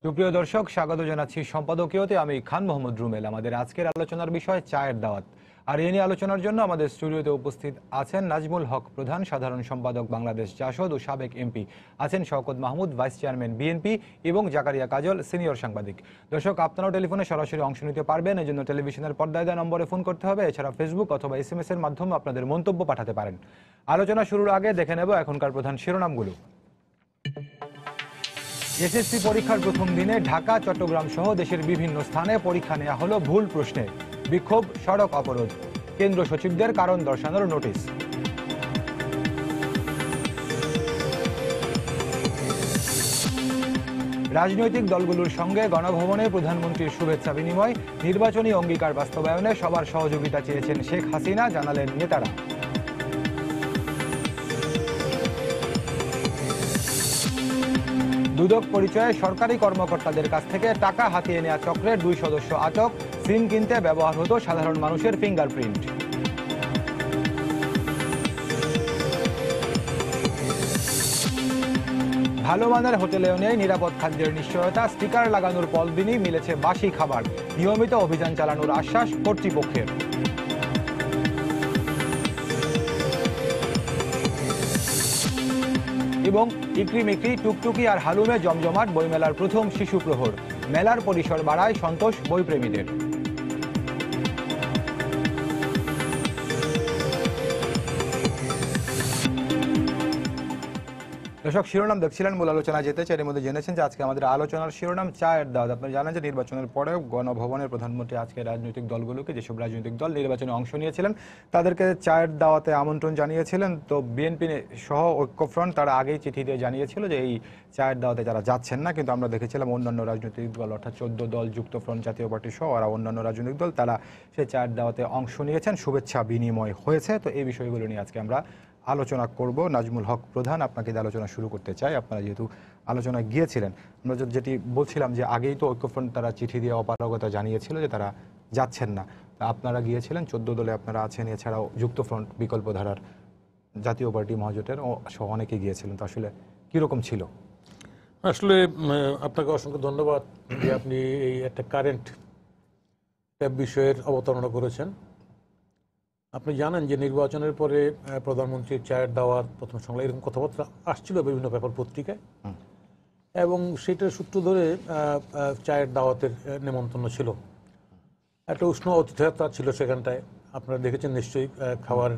সুপ্রিয় দর্শক, স্বাগত জানাচ্ছি সম্পাদকীয়তে। আমি খান মোহাম্মদ রুমেল। আমাদের আজকের আলোচনার বিষয় চায়ের দাওয়াত। আর এ নিয়ে আলোচনার জন্য আমাদের স্টুডিওতে উপস্থিত আছেন নাজমুল হক প্রধান, সাধারণ সম্পাদক বাংলাদেশ জাসদ ও সাবেক এমপি। আছেন Shawkat Mahmud, vice chairman BNP, এবং জাকারিয়া কাজল, সিনিয়র সাংবাদিক। দর্শক, আপনারাও টেলিফোনে সরাসরি অংশ নিতে পারবেন। এই জন্য টেলিভিশনের পর্দায় দেওয়া নম্বরে ফোন করতে হবে। এছাড়া ফেসবুক অথবা SMS এর মাধ্যমে আপনাদের মন্তব্য পাঠাতে পারেন। আলোচনা শুরুর আগে দেখে নেব এখনকার প্রধান শিরোনামগুলো। এসএসসি পরীক্ষার প্রথম দিনে ঢাকা, চট্টগ্রাম সহ দেশের বিভিন্ন স্থানে পরীক্ষা নেওয়া হলো ভুল প্রশ্নে। বিক্ষোভ, সড়ক অবরোধ, কেন্দ্র সচিবদের কারণ দর্শানোর নোটিশ। রাজনৈতিক দলগুলোর সঙ্গে গণভবনে প্রধানমন্ত্রীর শুভেচ্ছা বিনিময়। নির্বাচনী অঙ্গীকার বাস্তবায়নে সবার সহযোগিতা চেয়েছেন শেখ হাসিনা, জানালেন নেতারা। দুদক পরিচয়ে সরকারি কর্মকর্তাদের কাছ থেকে টাকা হাতিয়ে নেওয়া চক্রের 2 সদস্য আটক। সিম কিনতে ব্যবহার হতো সাধারণ মানুষের ফিঙ্গারপ্রিন্ট। ভালো মানের হোটেলেও নেই নিরাপদ খাদ্যের নিশ্চয়তা। স্টিকার লাগানোর পরদিনই মিলেছে বাসি খাবার। নিয়মিত অভিযান চালানোর আশ্বাস কর্তৃপক্ষের। এবং ইকরি মিকরি, টুকটুকি আর হালুমে জমজমাট বইমেলার প্রথম শিশু প্রহর। মেলার পরিসর বাড়ায় সন্তোষ বইপ্রেমীদের। দর্শক, শিরোনাম দেখছিলেন, মূল আলোচনা যেতে চাই। এর মধ্যে জেনেছেন যে আজকে আমাদের আলোচনার শিরোনাম চায়ের দাওয়াত। আপনারা জানেন যে নির্বাচনের পরে গণভবনের প্রধানমন্ত্রী আজকে রাজনৈতিক দলগুলোকে, যেসব রাজনৈতিক দল নির্বাচনে অংশ নিয়েছিলেন, তাদেরকে চায়ের দাওয়াতে আমন্ত্রণ জানিয়েছিলেন। তো বিএনপি সহ ঐক্যফ্রন্ট তারা আগেই চিঠি দিয়ে জানিয়েছিল যে এই চায়ের দাওয়াতে যারা যাচ্ছেন না। কিন্তু আমরা দেখেছিলাম অন্যান্য রাজনৈতিক দল, অর্থাৎ 14 দল, যুক্তফ্রন্ট, জাতীয় পার্টি সহ আর অন্যান্য রাজনৈতিক দল, তারা সেই চায়ের দাওয়াতে অংশ নিয়েছেন। শুভেচ্ছা বিনিময় হয়েছে। তো এই বিষয়গুলো নিয়ে আজকে আমরা আলোচনা করব। নাজমুল হক প্রধান, আপনাকে দিয়ে আলোচনা শুরু করতে চাই। আপনারা যেহেতু আলোচনায় গিয়েছিলেন, আমরা যেটি বলছিলাম যে আগেই তো ঐক্যফ্রন্ট তারা চিঠি দিয়ে অপারগতা জানিয়েছিল যে তারা যাচ্ছেন না। আপনারা গিয়েছিলেন, 14 দলে আপনারা আছেন, এছাড়াও যুক্তফ্রন্ট, বিকল্পধারার, জাতীয় পার্টি, মহাজোটের সহ অনেকে গিয়েছিলেন। তো আসলে কীরকম ছিল? আসলে আপনাকে অসংখ্য ধন্যবাদ যে আপনি এই একটা কারেন্ট বিষয়ের অবতারণা করেছেন। আপনি জানেন যে নির্বাচনের পরে প্রধানমন্ত্রীর চায়ের দাওয়াত, প্রথম সংলাপ, এরকম কথাবার্তা আসছিল বিভিন্ন পেপার পত্রিকায়, এবং সেটার সূত্র ধরে চায়ের দাওয়াতের নেমন্তন্ন ছিল। একটা উষ্ণ আতিথেয়তা ছিল সেখানটায়। আপনারা দেখেছেন নিশ্চয়ই, খাবার,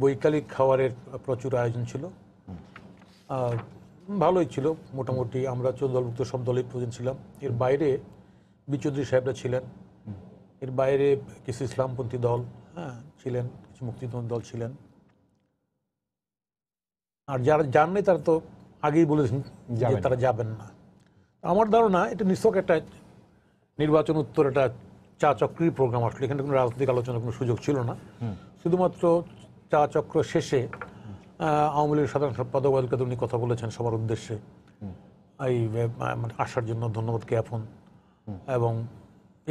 বৈকালিক খাবারের প্রচুর আয়োজন ছিল। ভালোই ছিল মোটামুটি। আমরা 14 দলভুক্ত সব দলই প্রয়োজন ছিলাম। এর বাইরে বিচৌধুরী সাহেবরা ছিলেন, এর বাইরে কিছু ইসলামপন্থী দল ছিলেন, কিছু মুক্তিযুদ্ধ দল ছিলেন। আর যারা যাননি তারা তো আগেই বলেছেন যে তারা যাবেন না। আমার ধারণা এটা নিছক একটা নির্বাচন উত্তর একটা চা চক্রের প্রোগ্রাম আসলে। এখানে কোনো রাজনৈতিক আলোচনার কোনো সুযোগ ছিল না। শুধুমাত্র চা চক্র শেষে আওয়ামী লীগের সাধারণ সম্পাদক উনি কথা বলেছেন সবার উদ্দেশ্যে, এই আসার জন্য ধন্যবাদ জ্ঞাপন, এবং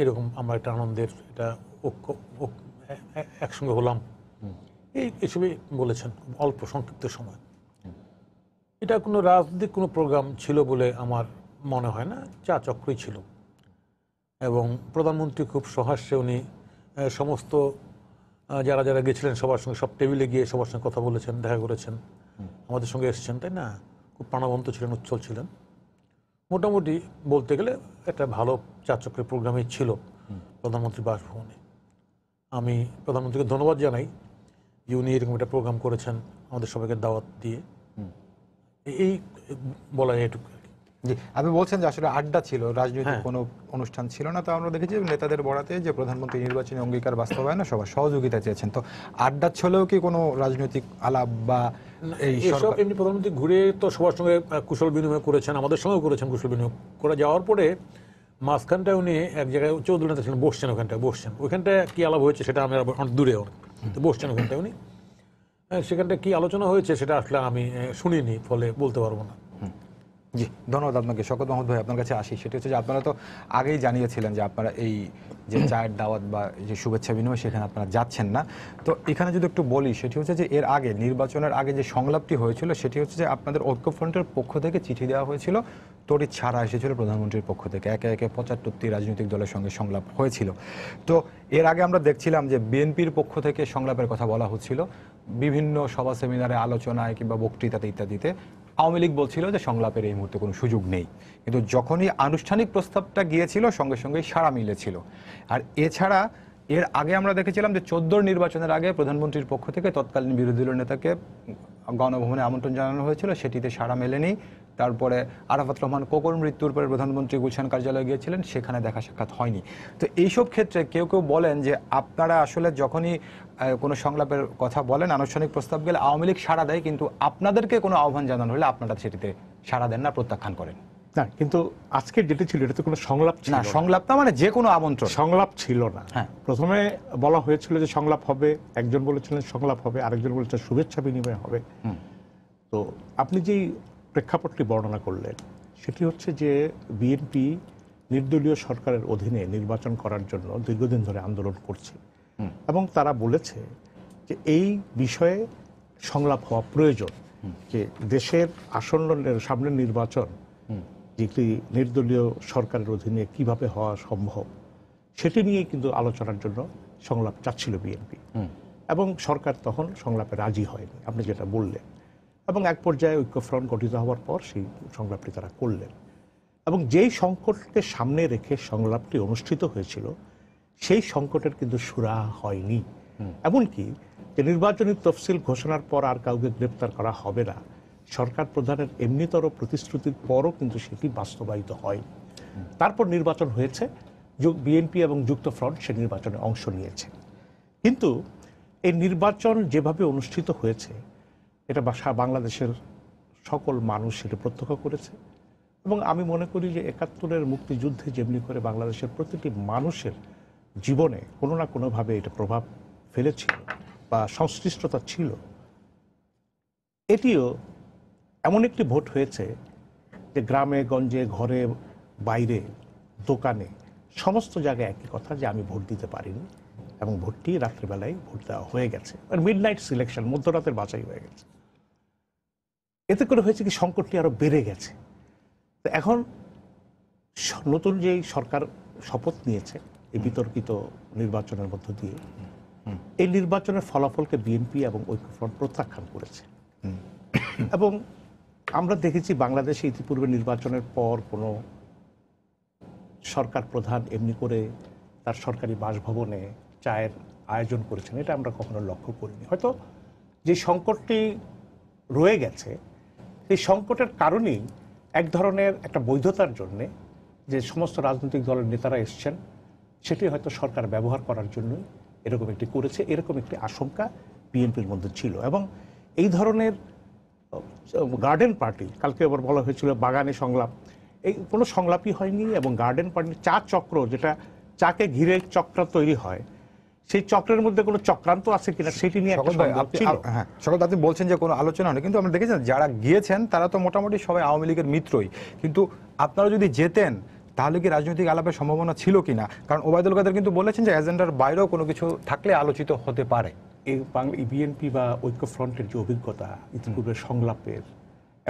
এরকম আমরা একটা আনন্দের এটা একসঙ্গে হলাম, এই এসবই বলেছেন অল্প সংক্ষিপ্ত সময়। এটা কোনো রাজনৈতিক কোনো প্রোগ্রাম ছিল বলে আমার মনে হয় না, চা চক্রই ছিল। এবং প্রধানমন্ত্রী খুব সহাস্যে উনি সমস্ত যারা যারা গেছিলেন সবার সঙ্গে, সব টেবিলে গিয়ে সবার সঙ্গে কথা বলেছেন, দেখা করেছেন, আমাদের সঙ্গে এসেছেন, তাই না? খুব প্রাণবন্ত ছিলেন, উচ্ছল ছিলেন। মোটামুটি বলতে গেলে একটা ভালো চা চক্রের প্রোগ্রামই ছিল প্রধানমন্ত্রী বাসভবনে। আমি প্রধানমন্ত্রীকে ধন্যবাদ জানাই যে উনি এরকম একটা প্রোগ্রাম করেছেন আমাদের সবাইকে দাওয়াত দিয়ে। এই বলা যায় এটুকু। জি, আপনি বলছেন যে আসলে আড্ডা ছিল, রাজনৈতিক কোনো অনুষ্ঠান ছিল না। তো আমরা দেখেছি নেতাদের বরাতে যে প্রধানমন্ত্রী নির্বাচনী অঙ্গীকার বাস্তবায়নে সবার সহযোগিতা চেয়েছেন। তো আড্ডা ছলেও কি কোনো রাজনৈতিক আলাপ বা এইসব? এমনি প্রধানমন্ত্রী ঘুরে তো সবার সঙ্গে কুশল বিনিময় করেছেন, আমাদের সঙ্গেও করেছেন কুশল বিনিময় করে। যাওয়ার পরে মাঝখানটায় উনি এক জায়গায় 14 নেতা ছিলেন, বসছেন ওখানটায়, ওইখানটায় কী আলাপ হয়েছে সেটা আমি অনেক দূরে তো বসছেন ওখানটায় উনি। সেখানটায় কী আলোচনা হয়েছে সেটা আসলে আমি শুনিনি, ফলে বলতে পারবো না। জি, ধন্যবাদ আপনাকে। শওকত মাহমুদ ভাই, আপনার কাছে আসি। সেটি হচ্ছে যে আপনারা তো আগেই জানিয়েছিলেন যে আপনারা এই যে চায়ের দাওয়াত বা যে শুভেচ্ছা বিনিময় সেখানে আপনারা যাচ্ছেন না। তো এখানে যদি একটু বলি, সেটি হচ্ছে যে এর আগে নির্বাচনের আগে যে সংলাপটি হয়েছিল সেটি হচ্ছে যে আপনাদের ঐক্যফ্রন্টের পক্ষ থেকে চিঠি দেওয়া হয়েছিল, তড়িৎ ছাড়া এসেছিল প্রধানমন্ত্রীর পক্ষ থেকে। একে একে ৭৫টি রাজনৈতিক দলের সঙ্গে সংলাপ হয়েছিল। তো এর আগে আমরা দেখছিলাম যে বিএনপির পক্ষ থেকে সংলাপের কথা বলা হচ্ছিল বিভিন্ন সভা সেমিনারে, আলোচনায় কিংবা বক্তৃতাতে ইত্যাদিতে। আওয়ামী লীগ বলছিল যে সংলাপের এই মুহূর্তে কোনো সুযোগ নেই, কিন্তু যখনই আনুষ্ঠানিক প্রস্তাবটা গিয়েছিল সঙ্গে সঙ্গেই সাড়া মিলেছিল। আর এছাড়া এর আগে আমরা দেখেছিলাম যে 14 নির্বাচনের আগে প্রধানমন্ত্রীর পক্ষ থেকে তৎকালীন বিরোধী দলের নেতাকে গণভবনে আমন্ত্রণ জানানো হয়েছিল, সেটিতে সাড়া মেলেনি। তারপরে আরাফাত রহমান কোকর মৃত্যুর পরে প্রধানমন্ত্রী গুলশান কার্যালয়ে গিয়েছিলেন, সেখানে দেখা সাক্ষাৎ হয়নি। তো এইসব ক্ষেত্রে কেউ কেউ বলেন যে আপনারা আসলে যখনই কোনো সংলাপের কথা বলেন, আনুষ্ঠানিক প্রস্তাব গেলে আওয়ামী লীগ সাড়া দেয়, কিন্তু আপনাদেরকে কোনো আহ্বান জানানো হলে আপনারা সেটিতে সাড়া দেন না, প্রত্যাখ্যান করেন। না, কিন্তু আজকে যেটা ছিল এটা তো কোনো সংলাপ ছিল না, না। সংলাপ না, মানে যে কোনো আমন্ত্রণ। সংলাপ ছিল না। হ্যাঁ। প্রথমে বলা হয়েছিল যে সংলাপ হবে, একজন বলেছিলেন সংলাপ হবে, আরেকজন বলেছিলেন শুভেচ্ছা বিনিময় হবে। তো আপনি যেই প্রেক্ষাপটটি বর্ণনা করলেন সেটি হচ্ছে যে বিএনপি নির্দলীয় সরকারের অধীনে নির্বাচন করার জন্য দীর্ঘদিন ধরে আন্দোলন করছে এবং তারা বলেছে যে এই বিষয়ে সংলাপ হওয়া প্রয়োজন, যে দেশের আসন্ন সামনের নির্বাচন যেটি নির্দলীয় সরকারের অধীনে কিভাবে হওয়া সম্ভব সেটি নিয়ে কিন্তু আলোচনার জন্য সংলাপ চাচ্ছিল বিএনপি। এবং সরকার তখন সংলাপে রাজি হয়নি, আপনি যেটা বললেন। এবং এক পর্যায়ে ঐক্যফ্রন্ট গঠিত হওয়ার পর সেই সংলাপটি তারা করলেন। এবং যেই সংকটকে সামনে রেখে সংলাপটি অনুষ্ঠিত হয়েছিল সেই সংকটের কিন্তু সুরা হয়নি। এমনকি যে নির্বাচনী তফসিল ঘোষণার পর আর কাউকে গ্রেপ্তার করা হবে না, সরকার প্রধানের এমনিতর প্রতিশ্রুতির পরও কিন্তু সেটি বাস্তবায়িত হয়নি। তারপর নির্বাচন হয়েছে, বিএনপি এবং যুক্তফ্রন্ট সে নির্বাচনে অংশ নিয়েছে। কিন্তু এই নির্বাচন যেভাবে অনুষ্ঠিত হয়েছে এটা বাংলাদেশের সকল মানুষ সেটা প্রত্যক্ষ করেছে। এবং আমি মনে করি যে ৭১-এর মুক্তিযুদ্ধে যেমনি করে বাংলাদেশের প্রতিটি মানুষের জীবনে কোনো না কোনোভাবে এটা প্রভাব ফেলেছিল বা সংশ্লিষ্টতা ছিল, এটিও এমন একটি ভোট হয়েছে যে গ্রামে গঞ্জে, ঘরে বাইরে, দোকানে, সমস্ত জায়গায় একই কথা যে আমি ভোট দিতে পারিনি এবং ভোটটি রাত্রিবেলায় ভোট দেওয়া হয়ে গেছে। মিডনাইট সিলেকশন, মধ্যরাতের বাছাই হয়ে গেছে। এতে করে হয়েছে কি সংকটটি আরো বেড়ে গেছে। তো এখন নতুন যেই সরকার শপথ নিয়েছে এই বিতর্কিত নির্বাচনের মধ্য দিয়ে, এই নির্বাচনের ফলাফলকে বিএনপি এবং ঐক্যফ্রন্ট প্রত্যাখ্যান করেছে। এবং আমরা দেখেছি বাংলাদেশে ইতিপূর্বে নির্বাচনের পর কোনো সরকার প্রধান এমনি করে তার সরকারি বাসভবনে চায়ের আয়োজন করেছেন, এটা আমরা কখনো লক্ষ্য করিনি। হয়তো যে সংকটটি রয়ে গেছে সেই সংকটের কারণেই এক ধরনের একটা বৈধতার জন্যে যে সমস্ত রাজনৈতিক দলের নেতারা এসছেন সেটি হয়তো সরকার ব্যবহার করার জন্যই এরকম একটি করেছে, এরকম একটি আশঙ্কা বিএনপির মধ্যে ছিল। এবং এই ধরনের গার্ডেন পার্টি, কালকে আবার বলা হয়েছিল বাগানে সংলাপ, এই কোনো সংলাপই হয়নি। এবং গার্ডেন পার্টি চা চক্র, যেটা চাকে ঘিরে চক্র তৈরি হয়, সেই চক্রের মধ্যে কোনো চক্রান্ত আছে কিনা সেটি নিয়ে হ্যাঁ, সকল আপনি বলছেন যে কোনো আলোচনা হয়নি, কিন্তু আমরা দেখেছেন যারা গিয়েছেন তারা তো মোটামুটি সবাই আওয়ামী লীগের মিত্রই। কিন্তু আপনারা যদি যেতেন তাহলে কি রাজনৈতিক আলাপের সম্ভাবনা ছিল কিনা? কারণ ওবায়দুল কাদের কিন্তু বলেছেন যে এজেন্ডার বাইরেও কোনো কিছু থাকলে আলোচিত হতে পারে। এই বিএনপি বা ঐক্যফ্রন্টের যে অভিজ্ঞতা ইতিপূর্বে সংলাপের,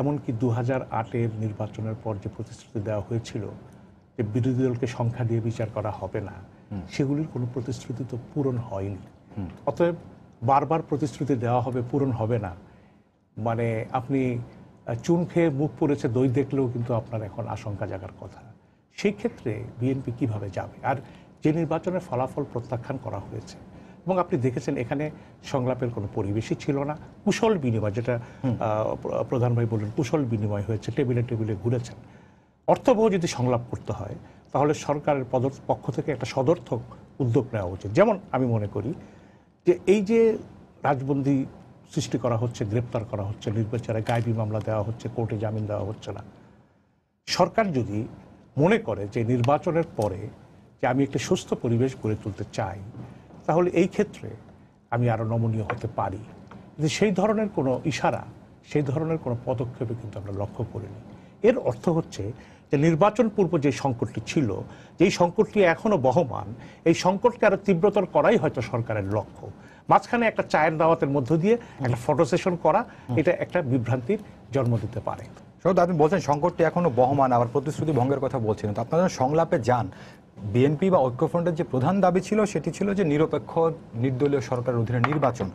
এমনকি 2008-এর নির্বাচনের পর যে প্রতিশ্রুতি দেওয়া হয়েছিল যে বিরোধী দলকে সংখ্যা দিয়ে বিচার করা হবে না, সেগুলির কোনো প্রতিশ্রুতি তো পূরণ হয়নি। অতএব বারবার প্রতিশ্রুতি দেওয়া হবে, পূরণ হবে না, মানে আপনি চুন খেয়ে মুখ পড়েছে দই দেখলেও কিন্তু আপনার এখন আশঙ্কা জাগার কথা। সেই ক্ষেত্রে বিএনপি কিভাবে যাবে? আর যে নির্বাচনের ফলাফল প্রত্যাখ্যান করা হয়েছে এবং আপনি দেখেছেন এখানে সংলাপের কোনো পরিবেশই ছিল না, কুশল বিনিময়, যেটা প্রধান ভাই বললেন কুশল বিনিময় হয়েছে, টেবিলে টেবিলে ঘুরেছেন। অর্থবহ যদি সংলাপ করতে হয় তাহলে সরকারের পক্ষ থেকে একটা সদর্থক উদ্যোগ নেওয়া উচিত। যেমন আমি মনে করি যে এই যে রাজবন্দী সৃষ্টি করা হচ্ছে, গ্রেপ্তার করা হচ্ছে, নির্বিচারে গায়েবী মামলা দেওয়া হচ্ছে, কোর্টে জামিন দেওয়া হচ্ছে না, সরকার যদি মনে করে যে নির্বাচনের পরে যে আমি একটা সুস্থ পরিবেশ গড়ে তুলতে চাই, তাহলে এই ক্ষেত্রে আমি আরও নমনীয় হতে পারি। কিন্তু সেই ধরনের কোনো ইশারা, সেই ধরনের কোনো পদক্ষেপে কিন্তু আমরা লক্ষ্য করিনি। এর অর্থ হচ্ছে যে নির্বাচন পূর্ব যে সংকটটি ছিল, যেই সংকটটি এখনো বহমান, এই সংকটকে আরো তীব্রতর করাই হয়তো সরকারের লক্ষ্য। মাঝখানে একটা চায়ের দাওয়াতের মধ্য দিয়ে একটা ফটো সেশন করা, এটা একটা বিভ্রান্তির জন্ম দিতে পারে। শুধু আপনি বলছেন সংকটটি এখনো বহমান, আবার প্রতিশ্রুতি ভঙ্গের কথা বলছিলেন, তো আপনারা সংলাপে যান, বিএনপি বা ঐক্যফ্রন্টের যে প্রধান দাবি ছিল সেটি ছিল যে নিরপেক্ষ নির্দলীয় সরকারের অধীনে নির্বাচন।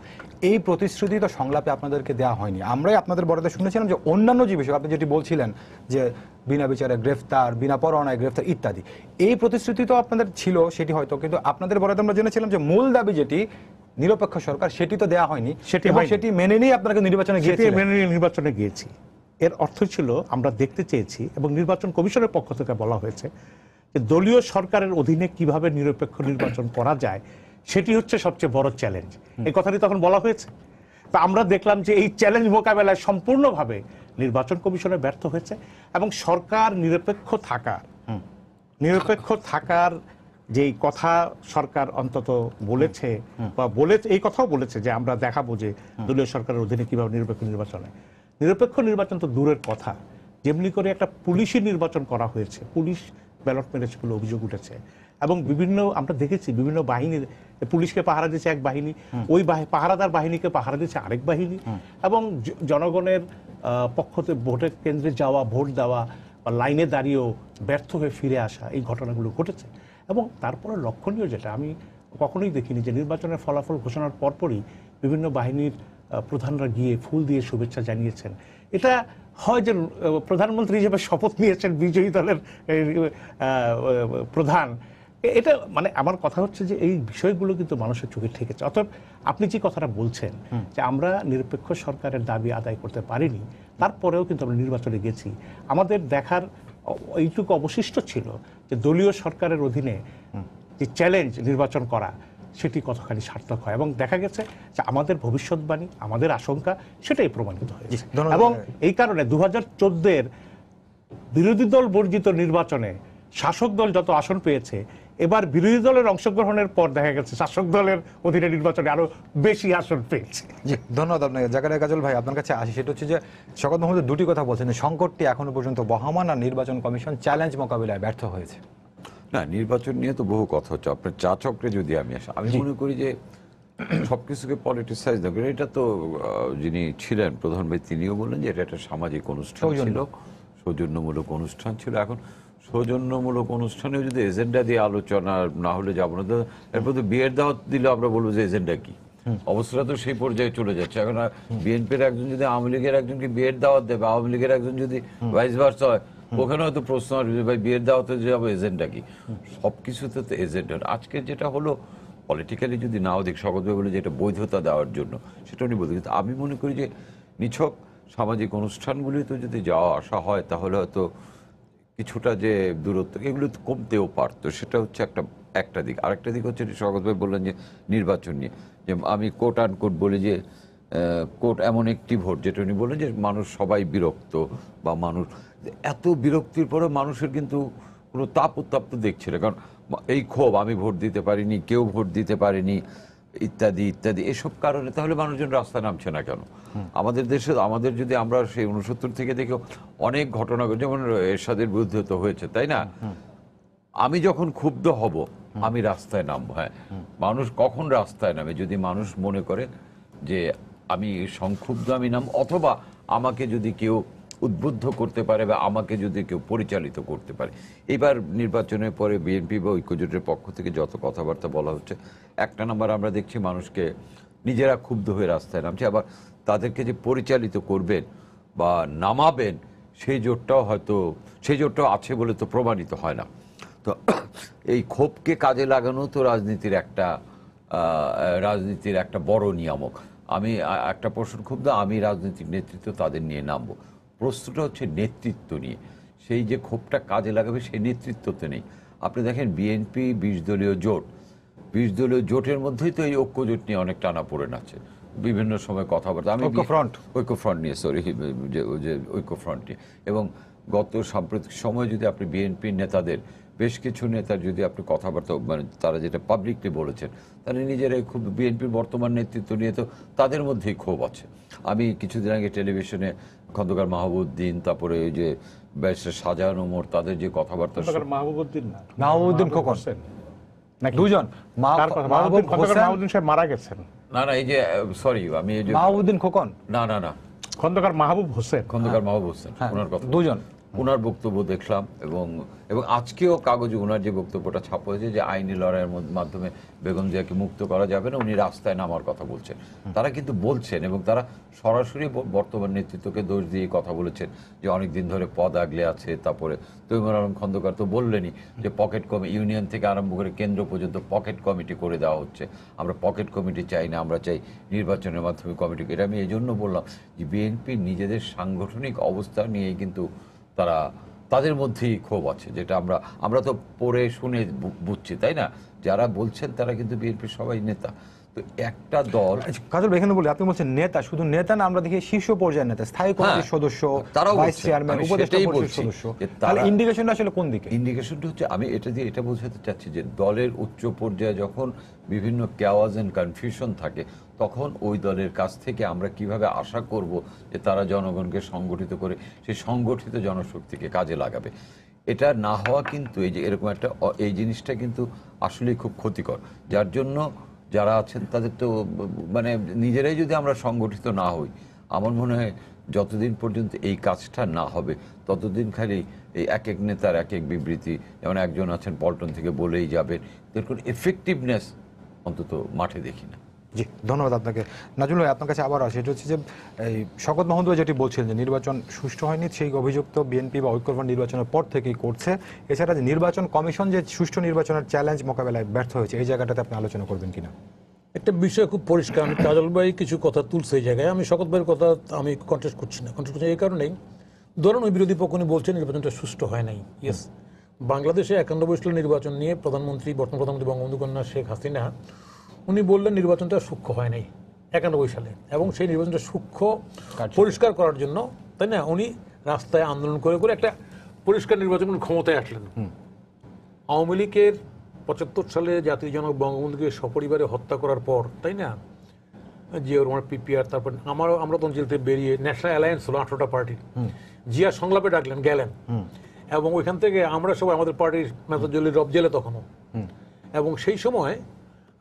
এই প্রতিশ্রুতি তো সংলাপে আপনাদেরকে দেওয়া হয়নি। আমরাই আপনাদের বরাতে শুনেছিলাম যে অন্যান্য যে বিষয় আপনি যেটি বলছিলেন যে বিনা বিচারে গ্রেফতার, বিনা পরোয়ানায় গ্রেফতার ইত্যাদি, এই প্রতিশ্রুতি তো আপনাদের ছিল, সেটি হয়তো, কিন্তু আপনাদের বরাতে আমরা জেনেছিলাম যে মূল দাবি যেটি নিরপেক্ষ সরকার, সেটি তো দেওয়া হয়নি, সেটি মেনে নিয়ে আপনাকে নির্বাচনে গিয়েছি। এর অর্থ ছিল আমরা দেখতে চেয়েছি, এবং নির্বাচন কমিশনের পক্ষ থেকে বলা হয়েছে যে দলীয় সরকারের অধীনে কিভাবে নিরপেক্ষ নির্বাচন করা যায় সেটি হচ্ছে সবচেয়ে বড় চ্যালেঞ্জ। এই কথাটি তখন বলা হয়েছে। তা আমরা দেখলাম যে এই চ্যালেঞ্জ মোকাবেলায় সম্পূর্ণভাবে নির্বাচন কমিশনে ব্যর্থ হয়েছে, এবং সরকার নিরপেক্ষ থাকার যেই কথা সরকার অন্তত বলেছে, বা এই কথাও বলেছে যে আমরা দেখাবো যে দলীয় সরকারের অধীনে কিভাবে নিরপেক্ষ নির্বাচন তো দূরের কথা, যেমনি করে একটা পুলিশি নির্বাচন করা হয়েছে, পুলিশ ব্যালট মেরেছে বলে অভিযোগ উঠেছে, এবং আমরা দেখেছি বিভিন্ন বাহিনীর, পুলিশকে পাহারা দিচ্ছে এক বাহিনী, ওই পাহারাদার বাহিনীকে পাহারা দিচ্ছে আরেক বাহিনী, এবং জনগণের পক্ষতে ভোটের কেন্দ্রে যাওয়া, ভোট দেওয়া বা লাইনে দাঁড়িয়েও ব্যর্থ হয়ে ফিরে আসা, এই ঘটনাগুলো ঘটেছে। এবং তারপরে লক্ষণীয় যেটা, আমি কখনোই দেখিনি যে নির্বাচনের ফলাফল ঘোষণার পরপরই বিভিন্ন বাহিনীর প্রধানরা গিয়ে ফুল দিয়ে শুভেচ্ছা জানিয়েছেন। এটা হয় যে প্রধানমন্ত্রী হিসেবে শপথ নিয়েছেন বিজয়ী দলের প্রধান। এটা মানে আমার কথা হচ্ছে যে এই বিষয়গুলো কিন্তু মানুষের চোখে ঠেকেছে। অতএব আপনি যে কথাটা বলছেন যে আমরা নিরপেক্ষ সরকারের দাবি আদায় করতে পারিনি, তারপরেও কিন্তু আমরা নির্বাচনে গেছি। আমাদের দেখার এইটুকু অবশিষ্ট ছিল যে দলীয় সরকারের অধীনে যে চ্যালেঞ্জ নির্বাচন করা, সেটি কতখানি সার্থক হয়, এবং দেখা গেছে যে আমাদের ভবিষ্যৎবাণী, আমাদের আশঙ্কা সেটাই প্রমাণিত হয়েছে। এবং এই কারণে 2014-এর বিরোধী দল বর্জিত নির্বাচনে শাসক দল যত আসন পেয়েছে, এবার বিরোধী দলের অংশগ্রহণের পর দেখা গেছে শাসক দলের অধীনে নির্বাচনে আরো বেশি আসন পেয়েছে। জি, ধন্যবাদ আপনাকে। জাকারিয়া কাজল ভাই, আপনার কাছে আসি। সেটা হচ্ছে যে শওকত মাহমুদ দুটি কথা বলছেন, সংকটটি এখনো পর্যন্ত বহমান, আর নির্বাচন কমিশন চ্যালেঞ্জ মোকাবিলায় ব্যর্থ হয়েছে। না, নির্বাচন নিয়ে তো বহু কথা হচ্ছে। আপনার চা চক্রে যদি আমি আসি, আমি মনে করি যে সবকিছুকে পলিটিসাইজ না করে, এটা তো যিনি ছিলেন প্রধানমন্ত্রী তিনিও বললেন যে এটা একটা সামাজিক অনুষ্ঠান ছিল, সৌজন্যমূলক অনুষ্ঠান ছিল। এখন সৌজন্যমূলক অনুষ্ঠানেও যদি এজেন্ডা দিয়ে আলোচনা না হলে যাবো না, এরপর তো বিয়ের দাওয়াত দিলে আমরা বলবো যে এজেন্ডা কি। অবস্থাটা তো সেই পর্যায়ে চলে যাচ্ছে। এখন বিএনপির একজন যদি আওয়ামী লীগের একজনকে বিয়ের দাওয়াত দেবে, আওয়ামী লীগের একজন যদি ভাইস ভার্সা হয়, ওখানে হয়তো প্রশ্ন আসবে ভাই বিয়ের দাওয়াতে যাবো, এজেন্ডা কি। সবকিছুতে তো এজেন্ডা। আজকে যেটা হলো পলিটিক্যালি যদি নাও দেখ, শওকত ভাই বলে যে এটা বৈধতা দেওয়ার জন্য, সেটা উনি বলতে, কিন্তু আমি মনে করি যে নিছক সামাজিক অনুষ্ঠানগুলিতে যদি যাওয়া আসা হয়, তাহলে হয়তো কিছুটা যে দূরত্ব, এগুলো তো কমতেও পারতো। সেটা হচ্ছে একটা দিক। আরেকটা দিক হচ্ছে শওকত ভাই বললেন যে নির্বাচন নিয়ে, যে আমি কোট আন কোট বলি যে কোট এমন একটি ভোট, যেটা উনি বললেন যে মানুষ সবাই বিরক্ত, বা মানুষ এত বিরক্তির পরে মানুষের কিন্তু কোনো তাপ উত্তাপ্ত দেখছে না। কারণ এই ক্ষোভ, আমি ভোট দিতে পারিনি, কেউ ভোট দিতে পারেনি, ইত্যাদি ইত্যাদি, এসব কারণে তাহলে মানুষজন রাস্তায় নামছে না কেন? আমাদের দেশে, আমাদের যদি আমরা সেই 69 থেকে দেখে অনেক ঘটনা, যেমন এরশাদের বিরুদ্ধে তো হয়েছে, তাই না? আমি যখন ক্ষুব্ধ হব আমি রাস্তায় নামবো। হ্যাঁ, মানুষ কখন রাস্তায় নামে? যদি মানুষ মনে করে যে আমি সংক্ষুব্ধ, আমি নাম, অথবা আমাকে যদি কেউ উদ্বুদ্ধ করতে পারে, বা আমাকে যদি কেউ পরিচালিত করতে পারে। এবার নির্বাচনের পরে বিএনপি বা ঐক্যজোটের পক্ষ থেকে যত কথাবার্তা বলা হচ্ছে, একটা নাম্বার আমরা দেখছি মানুষকে নিজেরা ক্ষুব্ধ হয়ে রাস্তায় নামছে, আবার তাদেরকে যে পরিচালিত করবেন বা নামাবেন, সেই জোটটাও আছে বলে তো প্রমাণিত হয় না। তো এই ক্ষোভকে কাজে লাগানো তো রাজনীতির একটা বড় নিয়ামক। আমি একটা প্রশ্ন ক্ষুব্ধ, আমি রাজনৈতিক নেতৃত্ব তাদের নিয়ে নামবো। প্রশ্নটা হচ্ছে নেতৃত্ব নিয়ে। সেই যে ক্ষোভটা কাজে লাগাবে, সেই নেতৃত্ব তো নেই। আপনি দেখেন বিএনপি 20 দলীয় জোট, 20 দলীয় জোটের মধ্যেই তো এই ঐক্যজোট নিয়ে অনেক টানাপোড়েন আছে, বিভিন্ন সময় কথাবার্তা। আমি ঐক্যফ্রন্ট নিয়ে ঐক্যফ্রন্ট নিয়ে, এবং গত সাম্প্রতিক সময় যদি আপনি বিএনপির নেতাদের, বেশ কিছু নেতার যদি আপনি কথাবার্তা, মানে তারা যেটা পাবলিকলি বলেছেন, তাহলে নিজেরাই খুব বিএনপির বর্তমান নেতৃত্ব নিয়ে তো তাদের মধ্যেই ক্ষোভ আছে। আমি কিছুদিন আগে টেলিভিশনে খন্দকার মাহবুবউদ্দিন, তারপরে ওই যে ব্যারিস্টার শাহজাহান ওমর, তাদের যে কথাবার্তা মাহবুবউদ্দিন না, মাহবুবউদ্দিন খোকন হোসেন নাকি? দুজন মাহবুব হোসেন, মাহবুবউদ্দিন সাহেব মারা গেছেন। না এই যে সরি আমি এই যে মাহবুবউদ্দিন খোকন, না খন্দকার মাহবুব হোসেন, খন্দকার মাহবুব হোসেন, হ্যাঁ, ওনার কথা, দুজন। ওনার বক্তব্য দেখলাম এবং আজকেও কাগজে ওনার যে বক্তব্যটা ছাপা হয়েছে যে আইনি লড়াইয়ের মাধ্যমে বেগম জিয়াকে মুক্ত করা যাবে না, উনি রাস্তায় নামার কথা বলছেন। তারা কিন্তু বলছেন এবং তারা সরাসরি বর্তমান নেতৃত্বকে দোষ দিয়ে কথা বলেছেন যে অনেক দিন ধরে পদ আগলে আছে। তারপরে তৈমুর আলম খন্দকার তো বললেনই যে পকেট কমিটি, ইউনিয়ন থেকে আরম্ভ করে কেন্দ্র পর্যন্ত পকেট কমিটি করে দেওয়া হচ্ছে। আমরা পকেট কমিটি চাই না, আমরা চাই নির্বাচনের মাধ্যমে কমিটি। এটা আমি এই জন্য বললাম যে বিএনপি নিজেদের সাংগঠনিক অবস্থা নিয়ে কিন্তু তাদের মধ্যেই ক্ষোভ আছে, যেটা আমরা তো পড়ে শুনে বুঝছি, তাই না? যারা বলছেন তারা কিন্তু বিএনপির সবাই নেতা। তো একটা দল, কাজল এখানে বলি, আপনি বলছেন নেতা, শুধু নেতা না, আমরা দেখি শীর্ষ পর্যায়ের নেতা, স্থায়ী কমিটির সদস্য, তারাও ভাইস চেয়ারম্যান, উপদেষ্টা পরিষদের সদস্য। তাহলে ইন্ডিকেশনটা আসলে কোন দিকে? ইন্ডিকেশনটা হচ্ছে, আমি এটা বোঝাতে চাচ্ছি যে দলের উচ্চ পর্যায়ে যখন বিভিন্ন কেওয়াজ এন্ড কনফিউশন থাকে, তখন ওই দলের কাছ থেকে আমরা কিভাবে আশা করব যে তারা জনগণকে সংগঠিত করে সেই সংগঠিত জনশক্তিকে কাজে লাগাবে। এটা না হওয়া কিন্তু এই যে এরকম একটা এই জিনিসটা কিন্তু আসলেই খুব ক্ষতিকর। যার জন্য যারা আছেন তাদের তো মানে নিজেরাই যদি আমরা সংগঠিত না হই, আমার মনে হয় যতদিন পর্যন্ত এই কাজটা না হবে ততদিন খালি এই এক এক নেতার এক এক বিবৃতি, যেমন একজন আছেন পল্টন থেকে বলেই যাবেন, এর কোনো এফেক্টিভনেস অন্তত মাঠে দেখি না। জি, ধন্যবাদ আপনাকে। নাজমুল ভাই, আপনার কাছে আবার আসে, এটা হচ্ছে যে এই শওকত মাহমুদ ভাই যেটি বলছিলেন যে নির্বাচন সুষ্ঠু হয়নি, সেই অভিযুক্ত বিএনপি বা ঐক্যফ্রন্ট নির্বাচনের পর থেকেই করছে। এছাড়া যে নির্বাচন কমিশন যে সুষ্ঠু নির্বাচনের চ্যালেঞ্জ মোকাবেলায় ব্যর্থ হয়েছে, এই জায়গাটাতে আপনি আলোচনা করবেন কিনা? একটা বিষয় খুব পরিষ্কার, আমি কাজল ভাই কিছু কথা তুলছে এই জায়গায়, আমি শওকত ভাইয়ের কথা আমি কন্টেস্ট করছি না। কন্টেস্ট করছি এই কারণেই, ধরুন ওই বিরোধী পক্ষ নিয়ে বলছেন নির্বাচনটা সুষ্ঠু হয় নাই। ইয়েস, বাংলাদেশে 91 সালের নির্বাচন নিয়ে প্রধানমন্ত্রী, বর্তমান প্রধানমন্ত্রী বঙ্গবন্ধু কন্যা শেখ হাসিনা উনি বললেন নির্বাচনটা সূক্ষ্ম হয় নাই 91 সালে, এবং সেই নির্বাচনটা সূক্ষ্ম পরিষ্কার করার জন্য, তাই না, উনি রাস্তায় আন্দোলন করে করে একটা পরিষ্কার নির্বাচন ক্ষমতায় আসলেন। আওয়ামী লীগের 75 সালে জাতির জনক বঙ্গবন্ধুকে সপরিবারে হত্যা করার পর, তাই না, জিয়া রহমান, পিপিআর, তারপর আমরা তখন জেল থেকে বেরিয়ে ন্যাশনাল অ্যালায়েন্স হলো 18টা পার্টির, জিয়া সংলাপে ডাকলেন, গেলেন, এবং ওইখান থেকে আমরা সবাই আমাদের পার্টির মেজর রব জেলে তখনও, এবং সেই সময়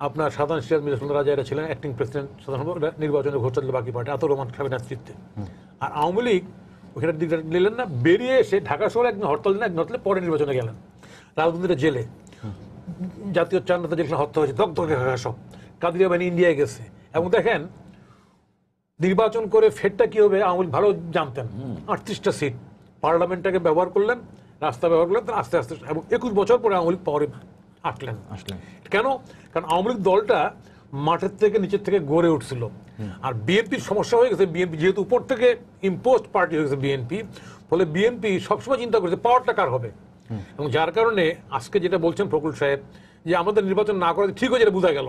আপনার সাধারণ সিরাজ মির্জা রাজা এরা ছিলেন অ্যাক্টিং প্রেসিডেন্ট, সাধারণ নির্বাচনে ঘোষণা দিল বাকি পার্টি, আতর রহমান সাহেবের নেতৃত্বে। আর আওয়ামী লীগ ওখানে নিলেন না, বেরিয়ে এসে ঢাকা শহরে একদিন হরতাল দিন, একদিন হরতালে পরে নির্বাচনে গেলেন, রাজনীতিটা জেলে, জাতীয় চার নেতা যেখানে হত্যা হয়েছে দগ্ধকে সব, কাদিরিয়া বাহিনী ইন্ডিয়ায় গেছে। এবং দেখেন নির্বাচন করে ফেরটা কি হবে আওয়ামী লীগ ভালো জানতেন। 38টা সিট পার্লামেন্টটাকে ব্যবহার করলেন, রাস্তা ব্যবহার করলেন, আস্তে আস্তে, এবং 21 বছর পরে আওয়ামী লীগ পাওয়ারে আসলেন। কেন? কারণ আওয়ামী লীগ দলটা মাঠের থেকে নিচের থেকে গড়ে উঠছিল। আর বিএনপির সমস্যা হয়ে গেছে, বিএনপি যেহেতু উপর থেকে ইম্পোজড পার্টি হয়ে গেছে বিএনপি, ফলে বিএনপি সবসময় চিন্তা করেছে পাওয়ারটা কার হবে। এবং যার কারণে আজকে যেটা বলছেন প্রকুল সাহেব যে আমাদের নির্বাচন না করে ঠিক হয়ে যেটা বোঝা গেল,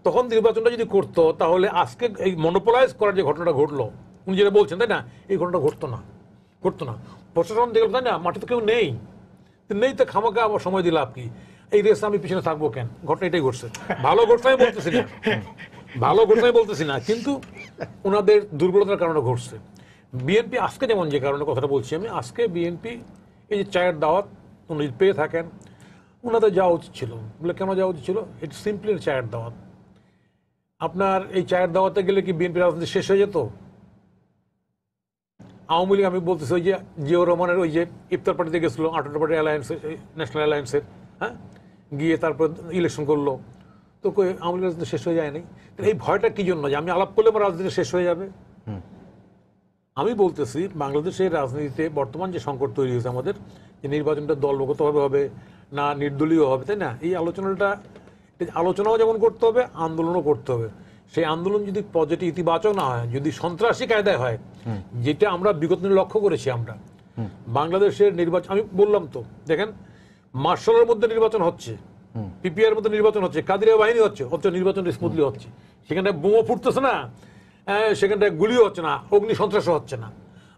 তখন নির্বাচনটা যদি করতো তাহলে আজকে এই মনোপলাইজ করার যে ঘটনাটা ঘটলো, উনি যেটা বলছেন, তাই না, এই ঘটনাটা ঘটতো না। প্রশাসন দেখলাম, তাই না, মাঠে তো কেউ নেই তো খামাকা আবার সময় দিল আপনি, এই রেস আমি পিছনে থাকবো কেন? ঘটনা এটাই ঘটছে। ভালো ঘটনা আমি বলতেছি না, কিন্তু ওনাদের দুর্বলতার কারণে ঘটছে। বিএনপি আজকে যেমন যে কারণে কথাটা বলছি আমি, আজকে বিএনপি এই যে চায়ের দাওয়াত উনি পেয়ে থাকেন, ওনাদের যাওয়া উচিত ছিল। বলে কেন যাওয়া উচিত ছিল? ইটস সিম্পলি চায়ের দাওয়াত। আপনার এই চায়ের দাওয়াতে গেলে কি বিএনপি রাজনীতি শেষ হয়ে যেত? আওয়ামী লীগ, আমি বলতেছি ওই যে জিয়াউর রহমানের ওই যে ইফতার পার্টিতে গেছিল 18টা পার্টি অ্যালায়েন্সের, ন্যাশনাল অ্যালায়েন্সের, হ্যাঁ, গিয়ে তারপর ইলেকশন করলো, তো আওয়ামী লীগ রাজনীতি শেষ হয়ে যায়নি। এই ভয়টা কি জন্য যে আমি আলাপ করলে আমার রাজনীতি শেষ হয়ে যাবে? আমি বলতেছি বাংলাদেশের রাজনীতিতে বর্তমান যে সংকট তৈরি হয়েছে আমাদের, যে নির্বাচনটা দলগতভাবে হবে না নির্দলীয় হবে, তাই না, এই আলোচনাও যেমন করতে হবে, আন্দোলনও করতে হবে। সেই আন্দোলন যদি পজিটিভ ইতিবাচক না হয়, যদি সন্ত্রাসী কায়দায় হয়, যেটা আমরা বিগত দিনে লক্ষ্য করেছি, আমরা বাংলাদেশের নির্বাচন, আমি বললাম তো, দেখেন মার্শালের মধ্যে নির্বাচন হচ্ছে, পিপিআর মধ্যে নির্বাচন হচ্ছে, কাদিরিয়া বাহিনী হচ্ছে, নির্বাচন স্মুথলি হচ্ছে, সেখানটায় বোমা ফুটতেছে না, সেখানটায় গুলিও হচ্ছে না, অগ্নি সন্ত্রাসও হচ্ছে না।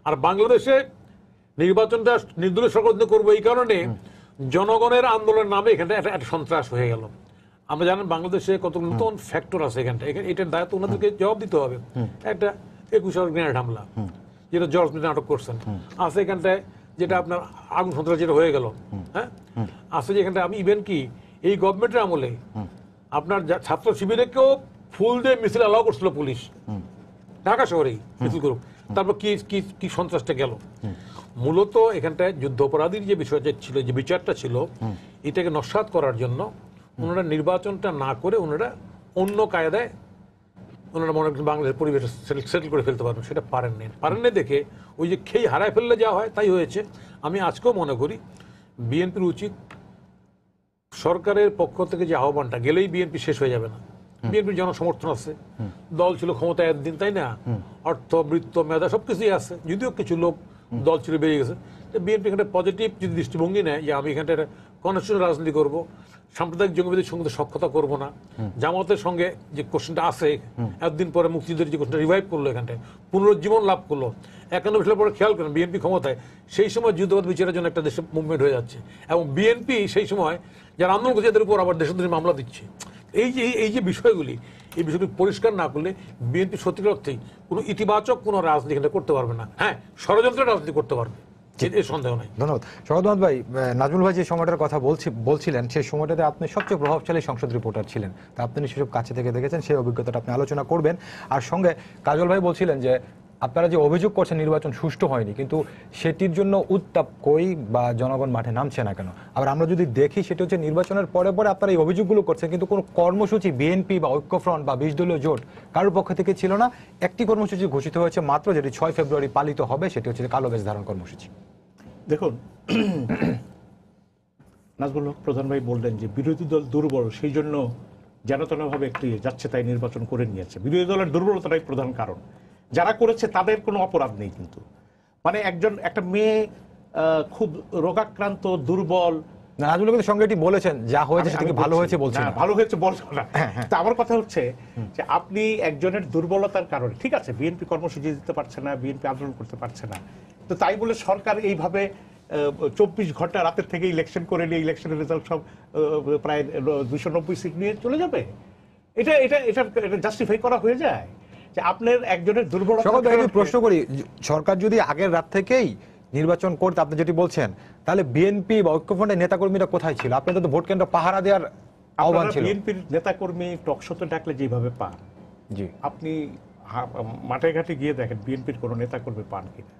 আর বাংলাদেশে নির্বাচনটা নির্দলীয় সরকার করবো এই কারণে জনগণের আন্দোলনের নামে এখানটা একটা সন্ত্রাস হয়ে গেল। আমরা জানেন বাংলাদেশে কত নতুন ফ্যাক্টর আছে এখানটা, এটার দায়িত্ব ওনাদেরকে জবাব দিতে হবে। একটা 21 গ্রেনেড হামলা, যেটা জর্জ মিল্টন নাটক করছেন আছে এখানটায়, যেটা আপনার আগুন সন্ত্রাস যেটা হয়ে গেল, হ্যাঁ আসলে যেখানটা আমি ইভেন কি এই গভর্নমেন্টের আমলে আপনার ছাত্র শিবিরেকেও ফুল দিয়ে মিছিল অ্যালাউ করছিল পুলিশ, ঢাকা শহরেই মিছিল করুক। তারপর কি কি কি সন্ত্রাসটা গেল। মূলত এখানটায় যুদ্ধ অপরাধীর যে বিষয়টা ছিল, যে বিচারটা ছিল, এটাকে নস্যাৎ করার জন্য ওনারা নির্বাচনটা না করে ওনারা অন্য কায়দায় ওনারা মনে করেন বাংলাদেশের পরিবেশ সেটেল করে ফেলতে পারবেন, সেটা পারেননি দেখে ওই যে খেই হারায় ফেললে যা হয় তাই হয়েছে। আমি আজকেও মনে করি বিএনপির উচিত সরকারের পক্ষ থেকে যে আহ্বানটা, গেলেই বিএনপি শেষ হয়ে যাবে না, বিএনপির জনসমর্থন আছে, দল ছিল ক্ষমতায় একদিন, তাই না, অর্থ বৃত্ত মেধা সবকিছুই আছে, যদিও কিছু লোক দল ছিল বেরিয়ে গেছে। বিএনপি এখানে পজিটিভ যদি দৃষ্টিভঙ্গি নেয় যে আমি এখানটা কনস্টিটিউশনাল রাজনীতি করব, সাম্প্রদায়িক জঙ্গিবাদের সঙ্গে সক্ষতা করব না, জামাতের সঙ্গে যে কোশ্চেনটা আছে একদিন পরে মুক্তিযুদ্ধের যে কোশ্চেনটা রিভাইভ করলো, এখানটায় পুনরুজ্জীবন লাভ করলো 91 সালের পরে, খেয়াল করেন বিএনপি ক্ষমতায়, সেই সময় যুদ্ধবাদ বিচারের জন্য একটা দেশে মুভমেন্ট হয়ে যাচ্ছে, এবং বিএনপি সেই সময় যারা আন্দোলন করছে তাদের উপর আবার দেশদ্রোহী মামলা দিচ্ছে। এই যে বিষয়গুলি, এই বিষয়গুলি পরিষ্কার না করলে বিএনপি সত্যিকার অর্থেই কোনো ইতিবাচক কোনো রাজনীতি এখানে করতে পারবে না। হ্যাঁ, ষড়যন্ত্রের রাজনীতি করতে পারবে, এর সন্দেহ নাই। ধন্যবাদ শওকত মাহমুদ ভাই। নাজমুল ভাই যে সময়টার কথা বলছিলেন, সেই সময়টাতে আপনি সবচেয়ে প্রভাবশালী সংসদ রিপোর্টার ছিলেন, তা আপনি সেসব কাছে থেকে দেখেছেন, সেই অভিজ্ঞতাটা আপনি আলোচনা করবেন। আর সঙ্গে কাজল ভাই বলছিলেন যে আপনারা যে অভিযোগ করছেন নির্বাচন সুষ্ঠু হয়নি, কিন্তু সেটির জন্য উত্তাপ কই বা জনগণ মাঠে নামছে না কেন? আবার আমরা যদি দেখি সেটা হচ্ছে নির্বাচনের পরে পরে আপনারা এই অভিযোগগুলো করছেন, কিন্তু কোনো কর্মসূচি বিএনপি বা ঐক্যফ্রন্ট বা 20 দলীয় জোট কারোর পক্ষ থেকে ছিল না। একটি কর্মসূচি ঘোষিত হয়েছে মাত্র, যেটি 6 ফেব্রুয়ারি পালিত হবে, সেটি হচ্ছে কালো ব্যাজ ধারণ কর্মসূচি। দেখুন, নাজমুল হক প্রধান ভাই বললেন যে বিরোধী দল দুর্বল, সেই জন্য যেনতেনভাবে একটি যাচ্ছে তাই নির্বাচন করে নিয়েছে। বিরোধী দলের দুর্বলতাটাই প্রধান কারণ। যারা করেছে তাদের কোনো অপরাধ নেই, কিন্তু মানে একটা মেয়ে খুব রোগাক্রান্ত দুর্বল, নাজমুল কিন্তু সঙ্গে এটি বলেছেন যা হয়েছে সেটা কি ভালো হয়েছে বলছেন না, ভালো হয়েছে বলছেন না। তা আমার কথা হচ্ছে যে আপনি একজনের দুর্বলতার কারণে, ঠিক আছে বিএনপি কর্মসূচি দিতে পারছে না, বিএনপি আন্দোলন করতে পারছে না, তো তাই বলে সরকার এইভাবে 24 ঘন্টা রাতের থেকে ইলেকশন করে নিয়ে ইলেকশনের রেজাল্ট সব প্রায় 290 সিট নিয়ে চলে যাবে? এটা এটা এটা জাস্টিফাই করা হয়ে যায় যে আপনার একজনের দুর্বলতা। প্রশ্ন করি, সরকার যদি আগের রাত থেকেই নির্বাচন করতে, আপনি যেটি বলছেন, তাহলে বিএনপি বা ঐক্যফ্রন্টের নেতাকর্মীরা কোথায় ছিল? আপনাদের তো ভোট কেন্দ্র পাহারা দেওয়ার আহ্বান ছিল। বিএনপির নেতাকর্মী টকশোতে ডাকলে যেভাবে পান, জি, আপনি মাঠে ঘাটে গিয়ে দেখেন বিএনপির কোনো নেতাকর্মী পান কিনা।